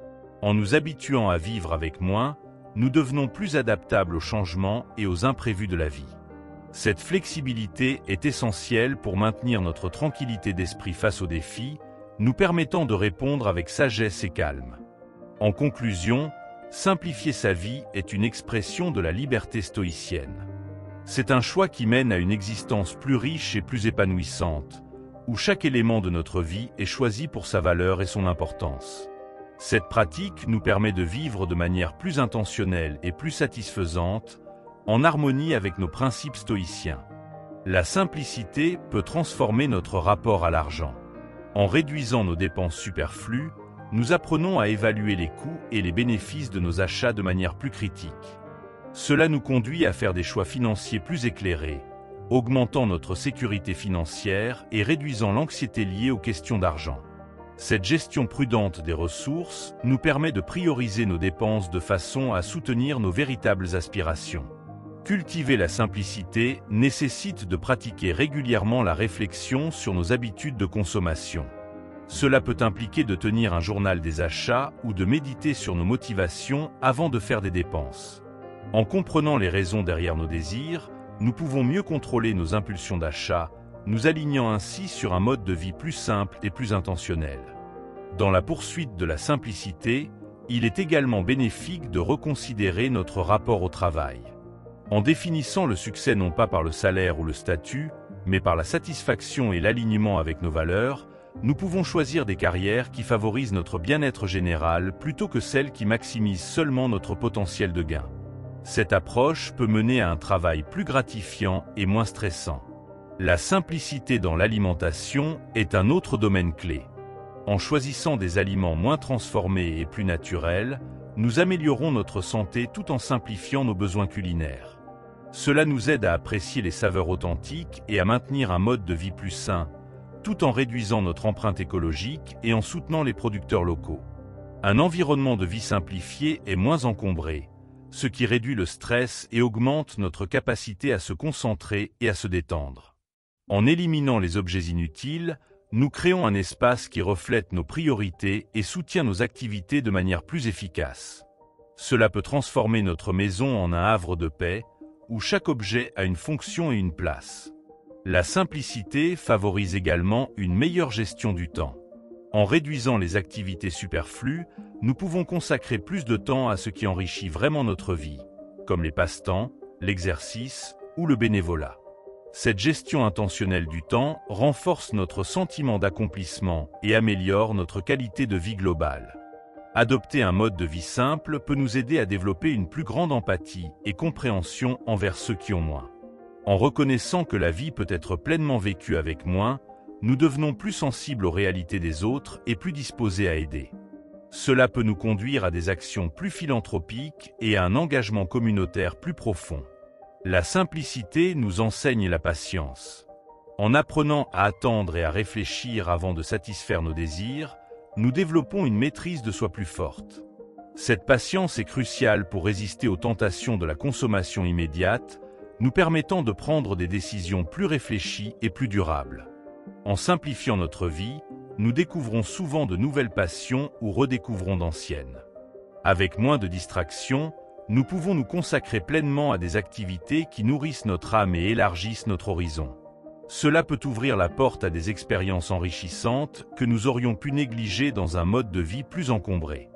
En nous habituant à vivre avec moins, nous devenons plus adaptables aux changements et aux imprévus de la vie. Cette flexibilité est essentielle pour maintenir notre tranquillité d'esprit face aux défis, nous permettant de répondre avec sagesse et calme. En conclusion, simplifier sa vie est une expression de la liberté stoïcienne. C'est un choix qui mène à une existence plus riche et plus épanouissante, où chaque élément de notre vie est choisi pour sa valeur et son importance. Cette pratique nous permet de vivre de manière plus intentionnelle et plus satisfaisante, en harmonie avec nos principes stoïciens. La simplicité peut transformer notre rapport à l'argent. En réduisant nos dépenses superflues, nous apprenons à évaluer les coûts et les bénéfices de nos achats de manière plus critique. Cela nous conduit à faire des choix financiers plus éclairés, augmentant notre sécurité financière et réduisant l'anxiété liée aux questions d'argent. Cette gestion prudente des ressources nous permet de prioriser nos dépenses de façon à soutenir nos véritables aspirations. Cultiver la simplicité nécessite de pratiquer régulièrement la réflexion sur nos habitudes de consommation. Cela peut impliquer de tenir un journal des achats ou de méditer sur nos motivations avant de faire des dépenses. En comprenant les raisons derrière nos désirs, nous pouvons mieux contrôler nos impulsions d'achat, nous alignant ainsi sur un mode de vie plus simple et plus intentionnel. Dans la poursuite de la simplicité, il est également bénéfique de reconsidérer notre rapport au travail. En définissant le succès non pas par le salaire ou le statut, mais par la satisfaction et l'alignement avec nos valeurs, nous pouvons choisir des carrières qui favorisent notre bien-être général plutôt que celles qui maximisent seulement notre potentiel de gain. Cette approche peut mener à un travail plus gratifiant et moins stressant. La simplicité dans l'alimentation est un autre domaine clé. En choisissant des aliments moins transformés et plus naturels, nous améliorons notre santé tout en simplifiant nos besoins culinaires. Cela nous aide à apprécier les saveurs authentiques et à maintenir un mode de vie plus sain, tout en réduisant notre empreinte écologique et en soutenant les producteurs locaux. Un environnement de vie simplifié est moins encombré, ce qui réduit le stress et augmente notre capacité à se concentrer et à se détendre. En éliminant les objets inutiles, nous créons un espace qui reflète nos priorités et soutient nos activités de manière plus efficace. Cela peut transformer notre maison en un havre de paix, où chaque objet a une fonction et une place. La simplicité favorise également une meilleure gestion du temps. En réduisant les activités superflues, nous pouvons consacrer plus de temps à ce qui enrichit vraiment notre vie, comme les passe-temps, l'exercice ou le bénévolat. Cette gestion intentionnelle du temps renforce notre sentiment d'accomplissement et améliore notre qualité de vie globale. Adopter un mode de vie simple peut nous aider à développer une plus grande empathie et compréhension envers ceux qui ont moins. En reconnaissant que la vie peut être pleinement vécue avec moins, nous devenons plus sensibles aux réalités des autres et plus disposés à aider. Cela peut nous conduire à des actions plus philanthropiques et à un engagement communautaire plus profond. La simplicité nous enseigne la patience. En apprenant à attendre et à réfléchir avant de satisfaire nos désirs, nous développons une maîtrise de soi plus forte. Cette patience est cruciale pour résister aux tentations de la consommation immédiate, nous permettant de prendre des décisions plus réfléchies et plus durables. En simplifiant notre vie, nous découvrons souvent de nouvelles passions ou redécouvrons d'anciennes. Avec moins de distractions, nous pouvons nous consacrer pleinement à des activités qui nourrissent notre âme et élargissent notre horizon. Cela peut ouvrir la porte à des expériences enrichissantes que nous aurions pu négliger dans un mode de vie plus encombré.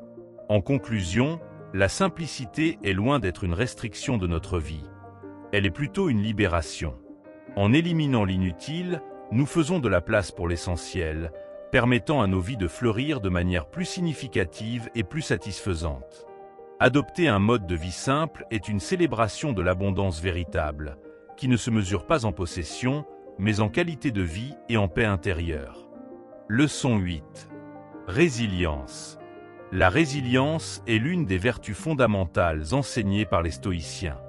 En conclusion, la simplicité est loin d'être une restriction de notre vie. Elle est plutôt une libération. En éliminant l'inutile, nous faisons de la place pour l'essentiel, permettant à nos vies de fleurir de manière plus significative et plus satisfaisante. Adopter un mode de vie simple est une célébration de l'abondance véritable, qui ne se mesure pas en possession, mais en qualité de vie et en paix intérieure. Leçon 8. Résilience. La résilience est l'une des vertus fondamentales enseignées par les stoïciens.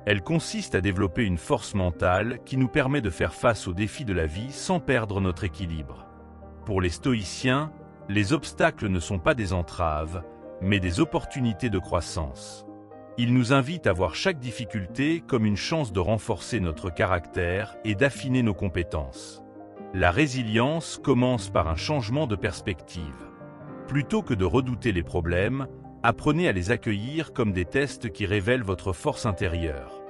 Elle consiste à développer une force mentale qui nous permet de faire face aux défis de la vie sans perdre notre équilibre. Pour les stoïciens, les obstacles ne sont pas des entraves, mais des opportunités de croissance. Ils nous invitent à voir chaque difficulté comme une chance de renforcer notre caractère et d'affiner nos compétences. La résilience commence par un changement de perspective. Plutôt que de redouter les problèmes, Apprenez à les accueillir comme des tests qui révèlent votre force intérieure.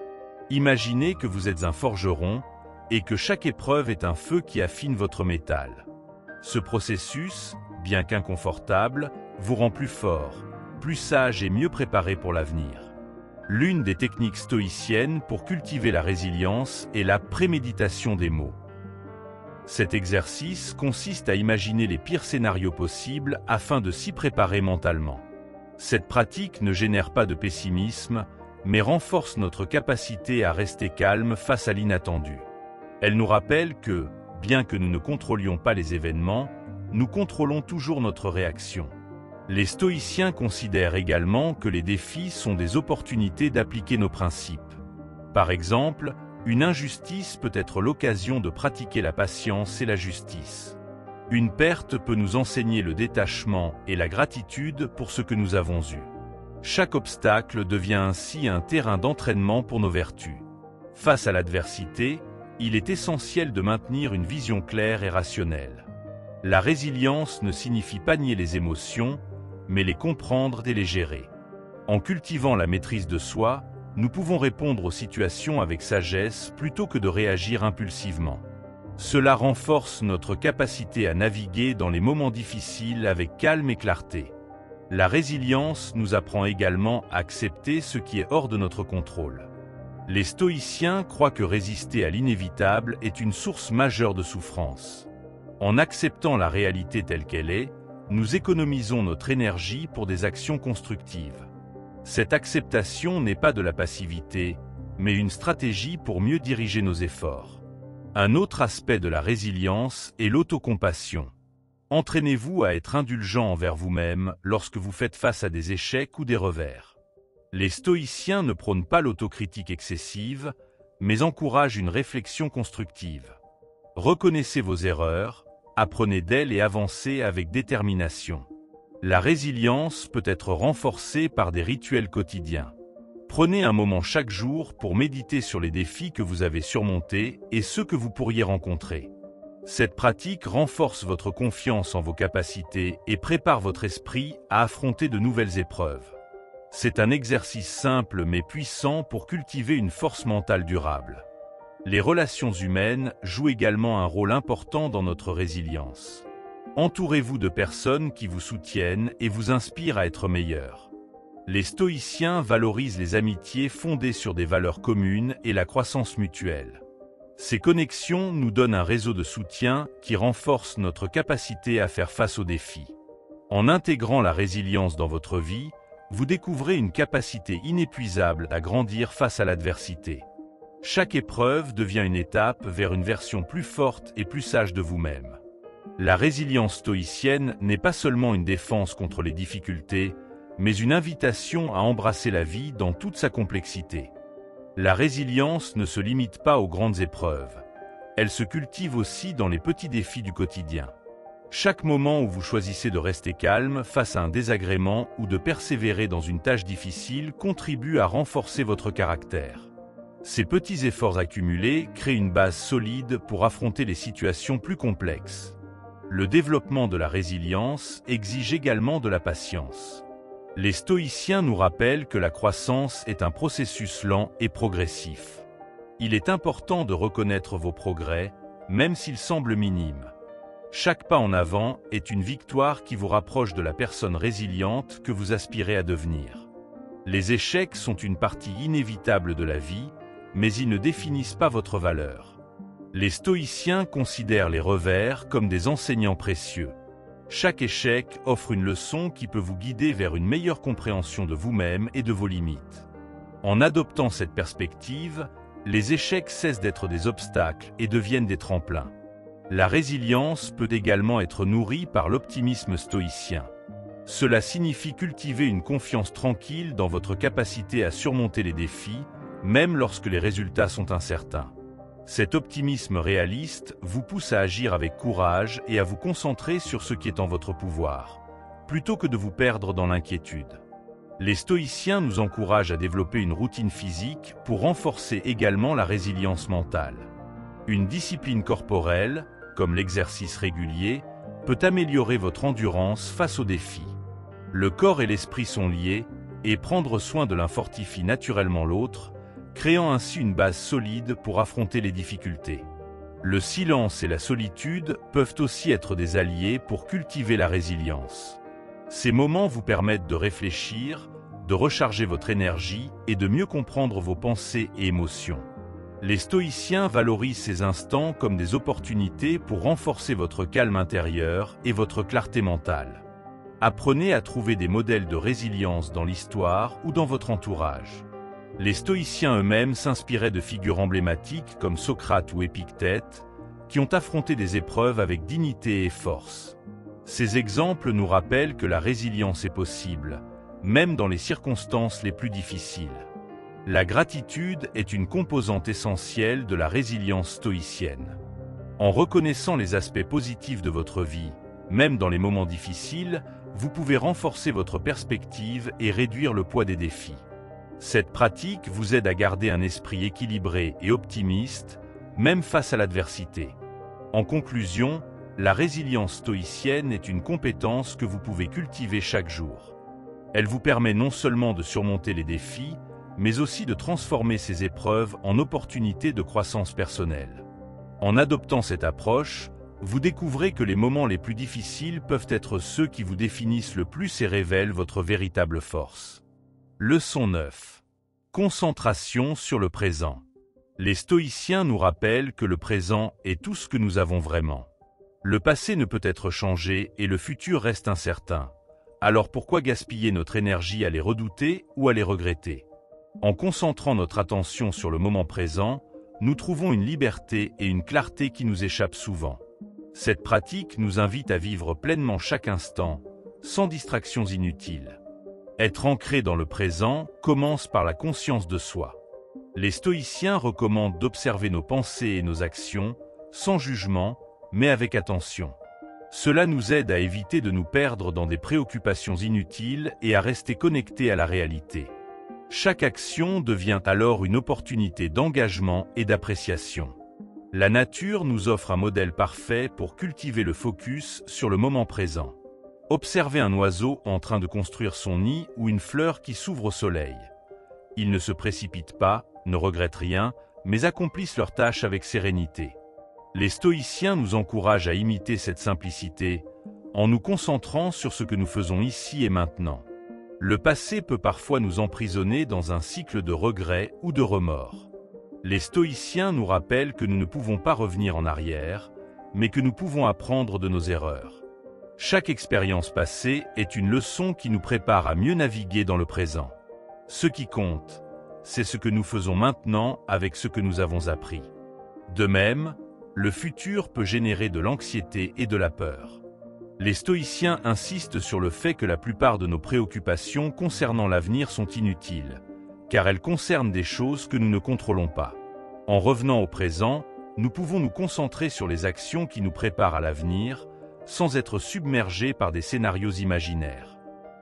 Imaginez que vous êtes un forgeron et que chaque épreuve est un feu qui affine votre métal. Ce processus, bien qu'inconfortable, vous rend plus fort, plus sage et mieux préparé pour l'avenir. L'une des techniques stoïciennes pour cultiver la résilience est la préméditation des mots. Cet exercice consiste à imaginer les pires scénarios possibles afin de s'y préparer mentalement. Cette pratique ne génère pas de pessimisme, mais renforce notre capacité à rester calme face à l'inattendu. Elle nous rappelle que, bien que nous ne contrôlions pas les événements, nous contrôlons toujours notre réaction. Les stoïciens considèrent également que les défis sont des opportunités d'appliquer nos principes. Par exemple, une injustice peut être l'occasion de pratiquer la patience et la justice. Une perte peut nous enseigner le détachement et la gratitude pour ce que nous avons eu. Chaque obstacle devient ainsi un terrain d'entraînement pour nos vertus. Face à l'adversité, il est essentiel de maintenir une vision claire et rationnelle. La résilience ne signifie pas nier les émotions, mais les comprendre et les gérer. En cultivant la maîtrise de soi, nous pouvons répondre aux situations avec sagesse plutôt que de réagir impulsivement. Cela renforce notre capacité à naviguer dans les moments difficiles avec calme et clarté. La résilience nous apprend également à accepter ce qui est hors de notre contrôle. Les stoïciens croient que résister à l'inévitable est une source majeure de souffrance. En acceptant la réalité telle qu'elle est, nous économisons notre énergie pour des actions constructives. Cette acceptation n'est pas de la passivité, mais une stratégie pour mieux diriger nos efforts. Un autre aspect de la résilience est l'autocompassion. Entraînez-vous à être indulgent envers vous-même lorsque vous faites face à des échecs ou des revers. Les stoïciens ne prônent pas l'autocritique excessive, mais encouragent une réflexion constructive. Reconnaissez vos erreurs, apprenez d'elles et avancez avec détermination. La résilience peut être renforcée par des rituels quotidiens. Prenez un moment chaque jour pour méditer sur les défis que vous avez surmontés et ceux que vous pourriez rencontrer. Cette pratique renforce votre confiance en vos capacités et prépare votre esprit à affronter de nouvelles épreuves. C'est un exercice simple mais puissant pour cultiver une force mentale durable. Les relations humaines jouent également un rôle important dans notre résilience. Entourez-vous de personnes qui vous soutiennent et vous inspirent à être meilleurs. Les stoïciens valorisent les amitiés fondées sur des valeurs communes et la croissance mutuelle. Ces connexions nous donnent un réseau de soutien qui renforce notre capacité à faire face aux défis. En intégrant la résilience dans votre vie, vous découvrez une capacité inépuisable à grandir face à l'adversité. Chaque épreuve devient une étape vers une version plus forte et plus sage de vous-même. La résilience stoïcienne n'est pas seulement une défense contre les difficultés, mais une invitation à embrasser la vie dans toute sa complexité. La résilience ne se limite pas aux grandes épreuves. Elle se cultive aussi dans les petits défis du quotidien. Chaque moment où vous choisissez de rester calme face à un désagrément ou de persévérer dans une tâche difficile contribue à renforcer votre caractère. Ces petits efforts accumulés créent une base solide pour affronter les situations plus complexes. Le développement de la résilience exige également de la patience. Les stoïciens nous rappellent que la croissance est un processus lent et progressif. Il est important de reconnaître vos progrès, même s'ils semblent minimes. Chaque pas en avant est une victoire qui vous rapproche de la personne résiliente que vous aspirez à devenir. Les échecs sont une partie inévitable de la vie, mais ils ne définissent pas votre valeur. Les stoïciens considèrent les revers comme des enseignants précieux. Chaque échec offre une leçon qui peut vous guider vers une meilleure compréhension de vous-même et de vos limites. En adoptant cette perspective, les échecs cessent d'être des obstacles et deviennent des tremplins. La résilience peut également être nourrie par l'optimisme stoïcien. Cela signifie cultiver une confiance tranquille dans votre capacité à surmonter les défis, même lorsque les résultats sont incertains. Cet optimisme réaliste vous pousse à agir avec courage et à vous concentrer sur ce qui est en votre pouvoir, plutôt que de vous perdre dans l'inquiétude. Les stoïciens nous encouragent à développer une routine physique pour renforcer également la résilience mentale. Une discipline corporelle, comme l'exercice régulier, peut améliorer votre endurance face aux défis. Le corps et l'esprit sont liés, et prendre soin de l'un fortifie naturellement l'autre, créant ainsi une base solide pour affronter les difficultés. Le silence et la solitude peuvent aussi être des alliés pour cultiver la résilience. Ces moments vous permettent de réfléchir, de recharger votre énergie et de mieux comprendre vos pensées et émotions. Les stoïciens valorisent ces instants comme des opportunités pour renforcer votre calme intérieur et votre clarté mentale. Apprenez à trouver des modèles de résilience dans l'histoire ou dans votre entourage. Les stoïciens eux-mêmes s'inspiraient de figures emblématiques comme Socrate ou Épictète, qui ont affronté des épreuves avec dignité et force. Ces exemples nous rappellent que la résilience est possible, même dans les circonstances les plus difficiles. La gratitude est une composante essentielle de la résilience stoïcienne. En reconnaissant les aspects positifs de votre vie, même dans les moments difficiles, vous pouvez renforcer votre perspective et réduire le poids des défis. Cette pratique vous aide à garder un esprit équilibré et optimiste, même face à l'adversité. En conclusion, la résilience stoïcienne est une compétence que vous pouvez cultiver chaque jour. Elle vous permet non seulement de surmonter les défis, mais aussi de transformer ces épreuves en opportunités de croissance personnelle. En adoptant cette approche, vous découvrez que les moments les plus difficiles peuvent être ceux qui vous définissent le plus et révèlent votre véritable force. Leçon 9. Concentration sur le présent. Les stoïciens nous rappellent que le présent est tout ce que nous avons vraiment. Le passé ne peut être changé et le futur reste incertain. Alors pourquoi gaspiller notre énergie à les redouter ou à les regretter ? En concentrant notre attention sur le moment présent, nous trouvons une liberté et une clarté qui nous échappent souvent. Cette pratique nous invite à vivre pleinement chaque instant, sans distractions inutiles. Être ancré dans le présent commence par la conscience de soi. Les stoïciens recommandent d'observer nos pensées et nos actions, sans jugement, mais avec attention. Cela nous aide à éviter de nous perdre dans des préoccupations inutiles et à rester connectés à la réalité. Chaque action devient alors une opportunité d'engagement et d'appréciation. La nature nous offre un modèle parfait pour cultiver le focus sur le moment présent. Observez un oiseau en train de construire son nid ou une fleur qui s'ouvre au soleil. Ils ne se précipitent pas, ne regrettent rien, mais accomplissent leur tâche avec sérénité. Les stoïciens nous encouragent à imiter cette simplicité, en nous concentrant sur ce que nous faisons ici et maintenant. Le passé peut parfois nous emprisonner dans un cycle de regrets ou de remords. Les stoïciens nous rappellent que nous ne pouvons pas revenir en arrière, mais que nous pouvons apprendre de nos erreurs. Chaque expérience passée est une leçon qui nous prépare à mieux naviguer dans le présent. Ce qui compte, c'est ce que nous faisons maintenant avec ce que nous avons appris. De même, le futur peut générer de l'anxiété et de la peur. Les stoïciens insistent sur le fait que la plupart de nos préoccupations concernant l'avenir sont inutiles, car elles concernent des choses que nous ne contrôlons pas. En revenant au présent, nous pouvons nous concentrer sur les actions qui nous préparent à l'avenir, sans être submergés par des scénarios imaginaires.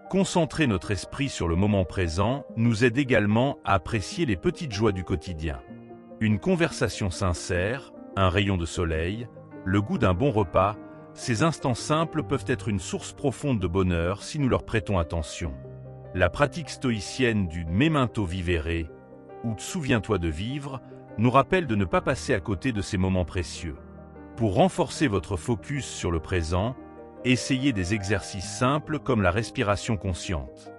Concentrer notre esprit sur le moment présent nous aide également à apprécier les petites joies du quotidien. Une conversation sincère, un rayon de soleil, le goût d'un bon repas, ces instants simples peuvent être une source profonde de bonheur si nous leur prêtons attention. La pratique stoïcienne du memento vivere, ou souviens-toi de vivre, nous rappelle de ne pas passer à côté de ces moments précieux. Pour renforcer votre focus sur le présent, essayez des exercices simples comme la respiration consciente.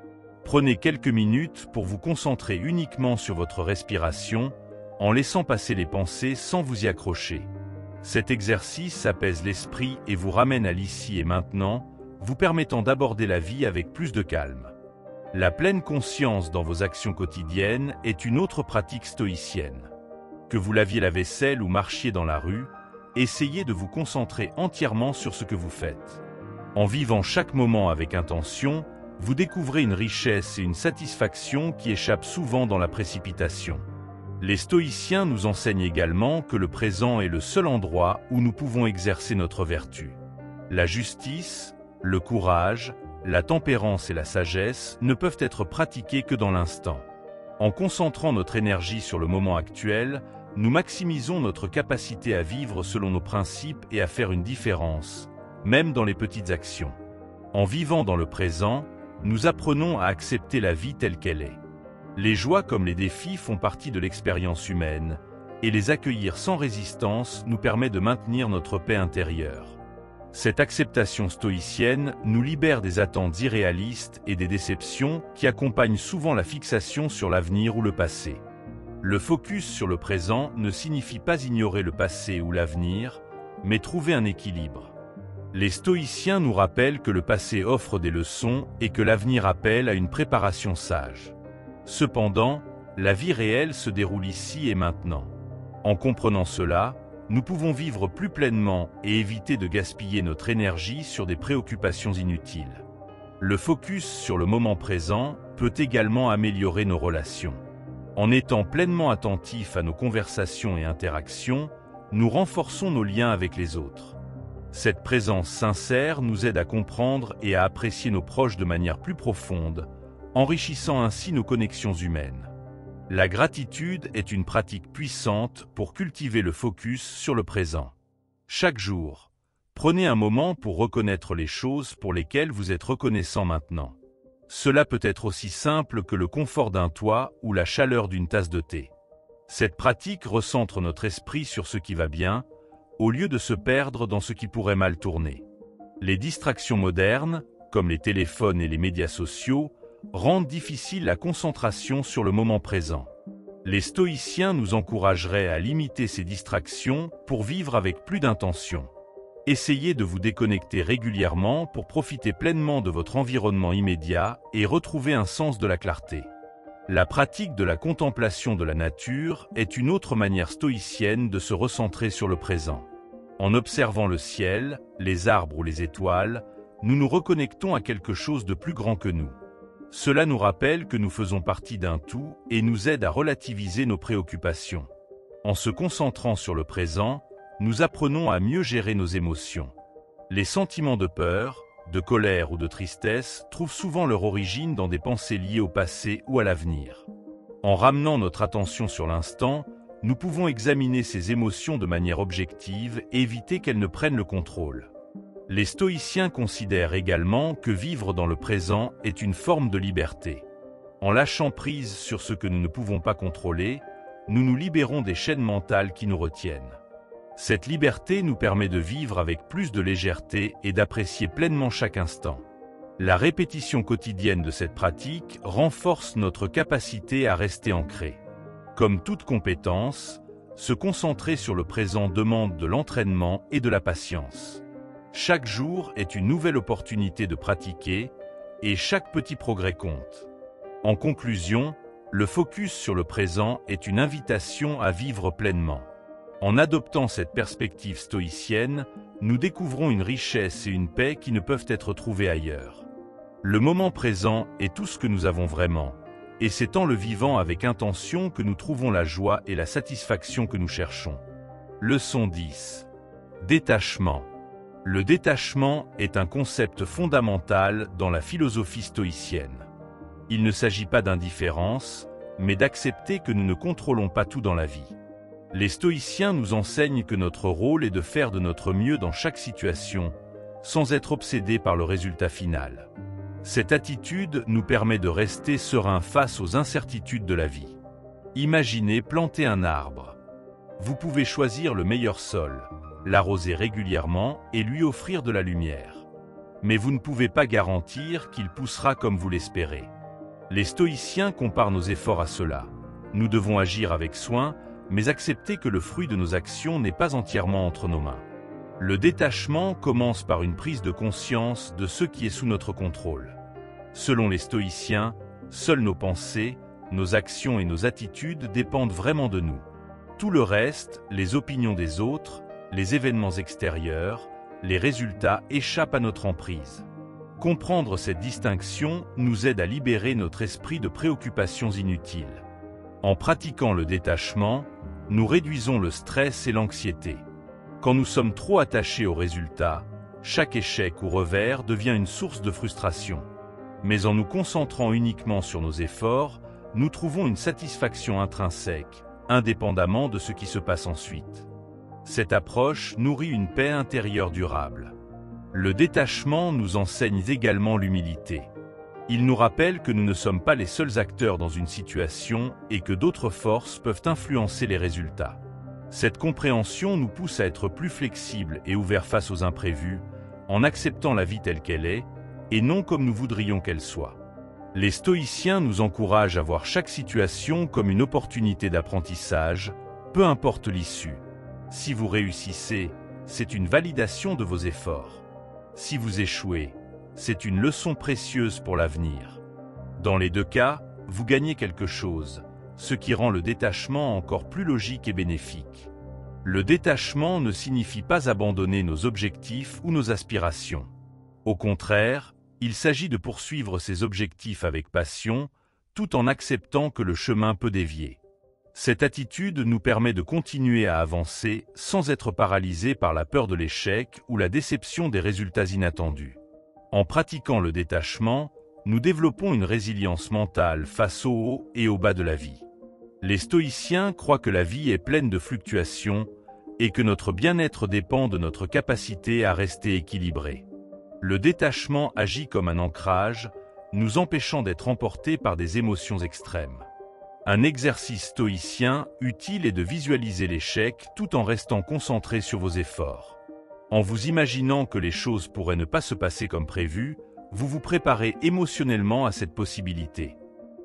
Prenez quelques minutes pour vous concentrer uniquement sur votre respiration, en laissant passer les pensées sans vous y accrocher. Cet exercice apaise l'esprit et vous ramène à l'ici et maintenant, vous permettant d'aborder la vie avec plus de calme. La pleine conscience dans vos actions quotidiennes est une autre pratique stoïcienne. Que vous laviez la vaisselle ou marchiez dans la rue, essayez de vous concentrer entièrement sur ce que vous faites. En vivant chaque moment avec intention, vous découvrez une richesse et une satisfaction qui échappent souvent dans la précipitation. Les stoïciens nous enseignent également que le présent est le seul endroit où nous pouvons exercer notre vertu. La justice, le courage, la tempérance et la sagesse ne peuvent être pratiqués que dans l'instant. En concentrant notre énergie sur le moment actuel, nous maximisons notre capacité à vivre selon nos principes et à faire une différence, même dans les petites actions. En vivant dans le présent, nous apprenons à accepter la vie telle qu'elle est. Les joies comme les défis font partie de l'expérience humaine, et les accueillir sans résistance nous permet de maintenir notre paix intérieure. Cette acceptation stoïcienne nous libère des attentes irréalistes et des déceptions qui accompagnent souvent la fixation sur l'avenir ou le passé. Le focus sur le présent ne signifie pas ignorer le passé ou l'avenir, mais trouver un équilibre. Les stoïciens nous rappellent que le passé offre des leçons et que l'avenir appelle à une préparation sage. Cependant, la vie réelle se déroule ici et maintenant. En comprenant cela, nous pouvons vivre plus pleinement et éviter de gaspiller notre énergie sur des préoccupations inutiles. Le focus sur le moment présent peut également améliorer nos relations. En étant pleinement attentifs à nos conversations et interactions, nous renforçons nos liens avec les autres. Cette présence sincère nous aide à comprendre et à apprécier nos proches de manière plus profonde, enrichissant ainsi nos connexions humaines. La gratitude est une pratique puissante pour cultiver le focus sur le présent. Chaque jour, prenez un moment pour reconnaître les choses pour lesquelles vous êtes reconnaissant maintenant. Cela peut être aussi simple que le confort d'un toit ou la chaleur d'une tasse de thé. Cette pratique recentre notre esprit sur ce qui va bien, au lieu de se perdre dans ce qui pourrait mal tourner. Les distractions modernes, comme les téléphones et les médias sociaux, rendent difficile la concentration sur le moment présent. Les stoïciens nous encourageraient à limiter ces distractions pour vivre avec plus d'intention. Essayez de vous déconnecter régulièrement pour profiter pleinement de votre environnement immédiat et retrouver un sens de la clarté. La pratique de la contemplation de la nature est une autre manière stoïcienne de se recentrer sur le présent. En observant le ciel, les arbres ou les étoiles, nous nous reconnectons à quelque chose de plus grand que nous. Cela nous rappelle que nous faisons partie d'un tout et nous aide à relativiser nos préoccupations. En se concentrant sur le présent, nous apprenons à mieux gérer nos émotions. Les sentiments de peur, de colère ou de tristesse trouvent souvent leur origine dans des pensées liées au passé ou à l'avenir. En ramenant notre attention sur l'instant, nous pouvons examiner ces émotions de manière objective et éviter qu'elles ne prennent le contrôle. Les stoïciens considèrent également que vivre dans le présent est une forme de liberté. En lâchant prise sur ce que nous ne pouvons pas contrôler, nous nous libérons des chaînes mentales qui nous retiennent. Cette liberté nous permet de vivre avec plus de légèreté et d'apprécier pleinement chaque instant. La répétition quotidienne de cette pratique renforce notre capacité à rester ancré. Comme toute compétence, se concentrer sur le présent demande de l'entraînement et de la patience. Chaque jour est une nouvelle opportunité de pratiquer, et chaque petit progrès compte. En conclusion, le focus sur le présent est une invitation à vivre pleinement. En adoptant cette perspective stoïcienne, nous découvrons une richesse et une paix qui ne peuvent être trouvées ailleurs. Le moment présent est tout ce que nous avons vraiment, et c'est en le vivant avec intention que nous trouvons la joie et la satisfaction que nous cherchons. Leçon 10. Détachement. Le détachement est un concept fondamental dans la philosophie stoïcienne. Il ne s'agit pas d'indifférence, mais d'accepter que nous ne contrôlons pas tout dans la vie. Les stoïciens nous enseignent que notre rôle est de faire de notre mieux dans chaque situation, sans être obsédés par le résultat final. Cette attitude nous permet de rester sereins face aux incertitudes de la vie. Imaginez planter un arbre. Vous pouvez choisir le meilleur sol, l'arroser régulièrement et lui offrir de la lumière. Mais vous ne pouvez pas garantir qu'il poussera comme vous l'espérez. Les stoïciens comparent nos efforts à cela. Nous devons agir avec soin, mais accepter que le fruit de nos actions n'est pas entièrement entre nos mains. Le détachement commence par une prise de conscience de ce qui est sous notre contrôle. Selon les stoïciens, seules nos pensées, nos actions et nos attitudes dépendent vraiment de nous. Tout le reste, les opinions des autres, les événements extérieurs, les résultats échappent à notre emprise. Comprendre cette distinction nous aide à libérer notre esprit de préoccupations inutiles. En pratiquant le détachement, nous réduisons le stress et l'anxiété. Quand nous sommes trop attachés aux résultats, chaque échec ou revers devient une source de frustration. Mais en nous concentrant uniquement sur nos efforts, nous trouvons une satisfaction intrinsèque, indépendamment de ce qui se passe ensuite. Cette approche nourrit une paix intérieure durable. Le détachement nous enseigne également l'humilité. Il nous rappelle que nous ne sommes pas les seuls acteurs dans une situation et que d'autres forces peuvent influencer les résultats. Cette compréhension nous pousse à être plus flexibles et ouverts face aux imprévus, en acceptant la vie telle qu'elle est, et non comme nous voudrions qu'elle soit. Les stoïciens nous encouragent à voir chaque situation comme une opportunité d'apprentissage, peu importe l'issue. Si vous réussissez, c'est une validation de vos efforts. Si vous échouez, c'est une leçon précieuse pour l'avenir. Dans les deux cas, vous gagnez quelque chose, ce qui rend le détachement encore plus logique et bénéfique. Le détachement ne signifie pas abandonner nos objectifs ou nos aspirations. Au contraire, il s'agit de poursuivre ces objectifs avec passion, tout en acceptant que le chemin peut dévier. Cette attitude nous permet de continuer à avancer sans être paralysé par la peur de l'échec ou la déception des résultats inattendus. En pratiquant le détachement, nous développons une résilience mentale face au haut et au bas de la vie. Les stoïciens croient que la vie est pleine de fluctuations et que notre bien-être dépend de notre capacité à rester équilibré. Le détachement agit comme un ancrage, nous empêchant d'être emportés par des émotions extrêmes. Un exercice stoïcien utile est de visualiser l'échec tout en restant concentré sur vos efforts. En vous imaginant que les choses pourraient ne pas se passer comme prévu, vous vous préparez émotionnellement à cette possibilité.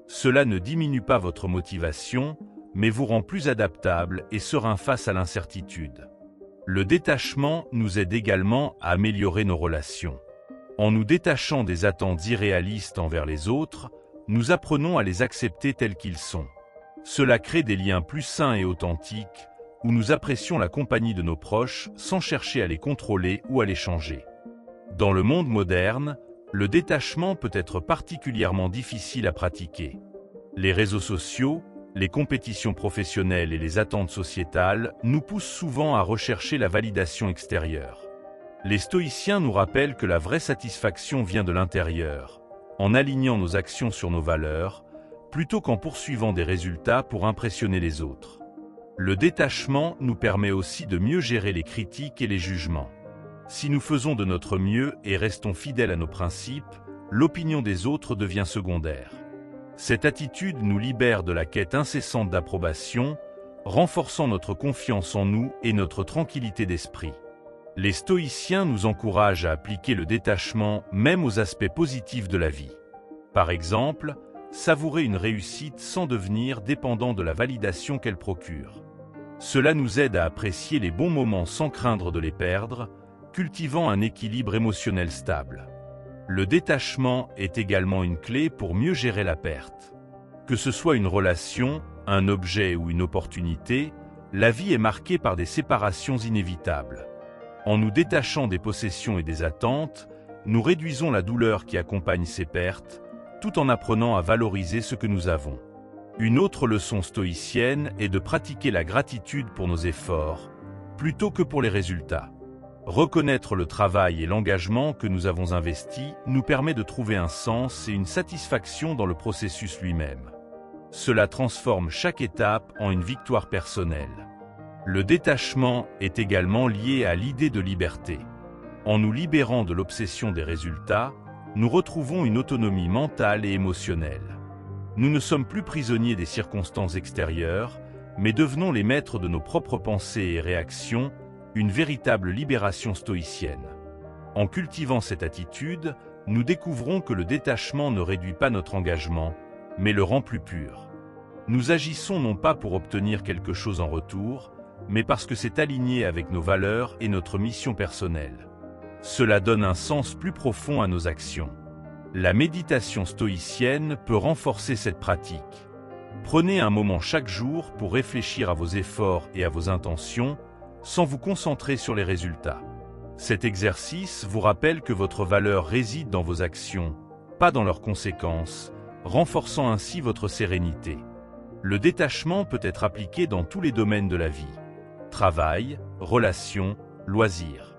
Cela ne diminue pas votre motivation, mais vous rend plus adaptable et serein face à l'incertitude. Le détachement nous aide également à améliorer nos relations. En nous détachant des attentes irréalistes envers les autres, nous apprenons à les accepter tels qu'ils sont. Cela crée des liens plus sains et authentiques, où nous apprécions la compagnie de nos proches sans chercher à les contrôler ou à les changer. Dans le monde moderne, le détachement peut être particulièrement difficile à pratiquer. Les réseaux sociaux, les compétitions professionnelles et les attentes sociétales nous poussent souvent à rechercher la validation extérieure. Les stoïciens nous rappellent que la vraie satisfaction vient de l'intérieur, en alignant nos actions sur nos valeurs, plutôt qu'en poursuivant des résultats pour impressionner les autres. Le détachement nous permet aussi de mieux gérer les critiques et les jugements. Si nous faisons de notre mieux et restons fidèles à nos principes, l'opinion des autres devient secondaire. Cette attitude nous libère de la quête incessante d'approbation, renforçant notre confiance en nous et notre tranquillité d'esprit. Les stoïciens nous encouragent à appliquer le détachement même aux aspects positifs de la vie. Par exemple, savourer une réussite sans devenir dépendant de la validation qu'elle procure. Cela nous aide à apprécier les bons moments sans craindre de les perdre, cultivant un équilibre émotionnel stable. Le détachement est également une clé pour mieux gérer la perte. Que ce soit une relation, un objet ou une opportunité, la vie est marquée par des séparations inévitables. En nous détachant des possessions et des attentes, nous réduisons la douleur qui accompagne ces pertes, tout en apprenant à valoriser ce que nous avons. Une autre leçon stoïcienne est de pratiquer la gratitude pour nos efforts, plutôt que pour les résultats. Reconnaître le travail et l'engagement que nous avons investis nous permet de trouver un sens et une satisfaction dans le processus lui-même. Cela transforme chaque étape en une victoire personnelle. Le détachement est également lié à l'idée de liberté. En nous libérant de l'obsession des résultats, nous retrouvons une autonomie mentale et émotionnelle. Nous ne sommes plus prisonniers des circonstances extérieures, mais devenons les maîtres de nos propres pensées et réactions, une véritable libération stoïcienne. En cultivant cette attitude, nous découvrons que le détachement ne réduit pas notre engagement, mais le rend plus pur. Nous agissons non pas pour obtenir quelque chose en retour, mais parce que c'est aligné avec nos valeurs et notre mission personnelle. Cela donne un sens plus profond à nos actions. La méditation stoïcienne peut renforcer cette pratique. Prenez un moment chaque jour pour réfléchir à vos efforts et à vos intentions, sans vous concentrer sur les résultats. Cet exercice vous rappelle que votre valeur réside dans vos actions, pas dans leurs conséquences, renforçant ainsi votre sérénité. Le détachement peut être appliqué dans tous les domaines de la vie. Travail, relations, loisirs.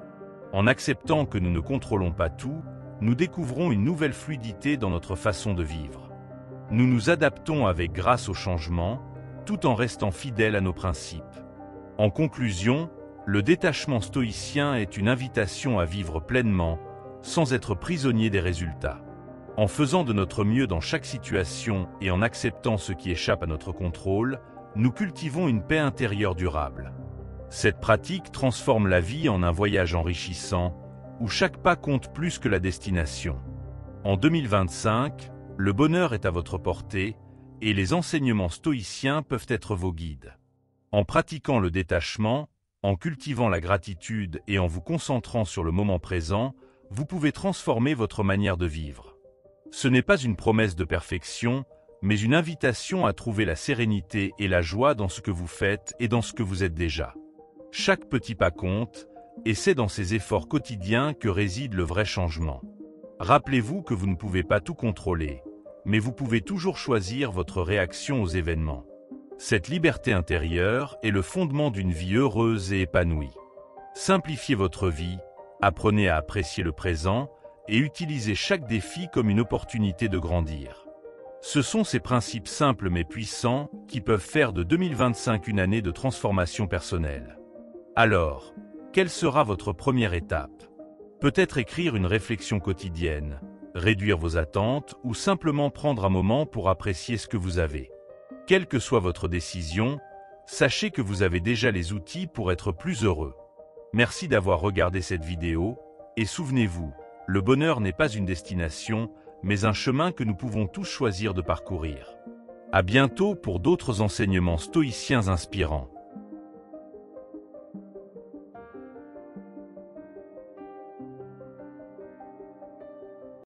En acceptant que nous ne contrôlons pas tout, nous découvrons une nouvelle fluidité dans notre façon de vivre. Nous nous adaptons avec grâce au changement, tout en restant fidèles à nos principes. En conclusion, le détachement stoïcien est une invitation à vivre pleinement, sans être prisonnier des résultats. En faisant de notre mieux dans chaque situation et en acceptant ce qui échappe à notre contrôle, nous cultivons une paix intérieure durable. Cette pratique transforme la vie en un voyage enrichissant, où chaque pas compte plus que la destination. En 2025, le bonheur est à votre portée, et les enseignements stoïciens peuvent être vos guides. En pratiquant le détachement, en cultivant la gratitude et en vous concentrant sur le moment présent, vous pouvez transformer votre manière de vivre. Ce n'est pas une promesse de perfection, mais une invitation à trouver la sérénité et la joie dans ce que vous faites et dans ce que vous êtes déjà. Chaque petit pas compte, et c'est dans ces efforts quotidiens que réside le vrai changement. Rappelez-vous que vous ne pouvez pas tout contrôler, mais vous pouvez toujours choisir votre réaction aux événements. Cette liberté intérieure est le fondement d'une vie heureuse et épanouie. Simplifiez votre vie, apprenez à apprécier le présent et utilisez chaque défi comme une opportunité de grandir. Ce sont ces principes simples mais puissants qui peuvent faire de 2025 une année de transformation personnelle. Alors, quelle sera votre première étape? Peut-être écrire une réflexion quotidienne, réduire vos attentes ou simplement prendre un moment pour apprécier ce que vous avez. Quelle que soit votre décision, sachez que vous avez déjà les outils pour être plus heureux. Merci d'avoir regardé cette vidéo et souvenez-vous, le bonheur n'est pas une destination, mais un chemin que nous pouvons tous choisir de parcourir. À bientôt pour d'autres enseignements stoïciens inspirants.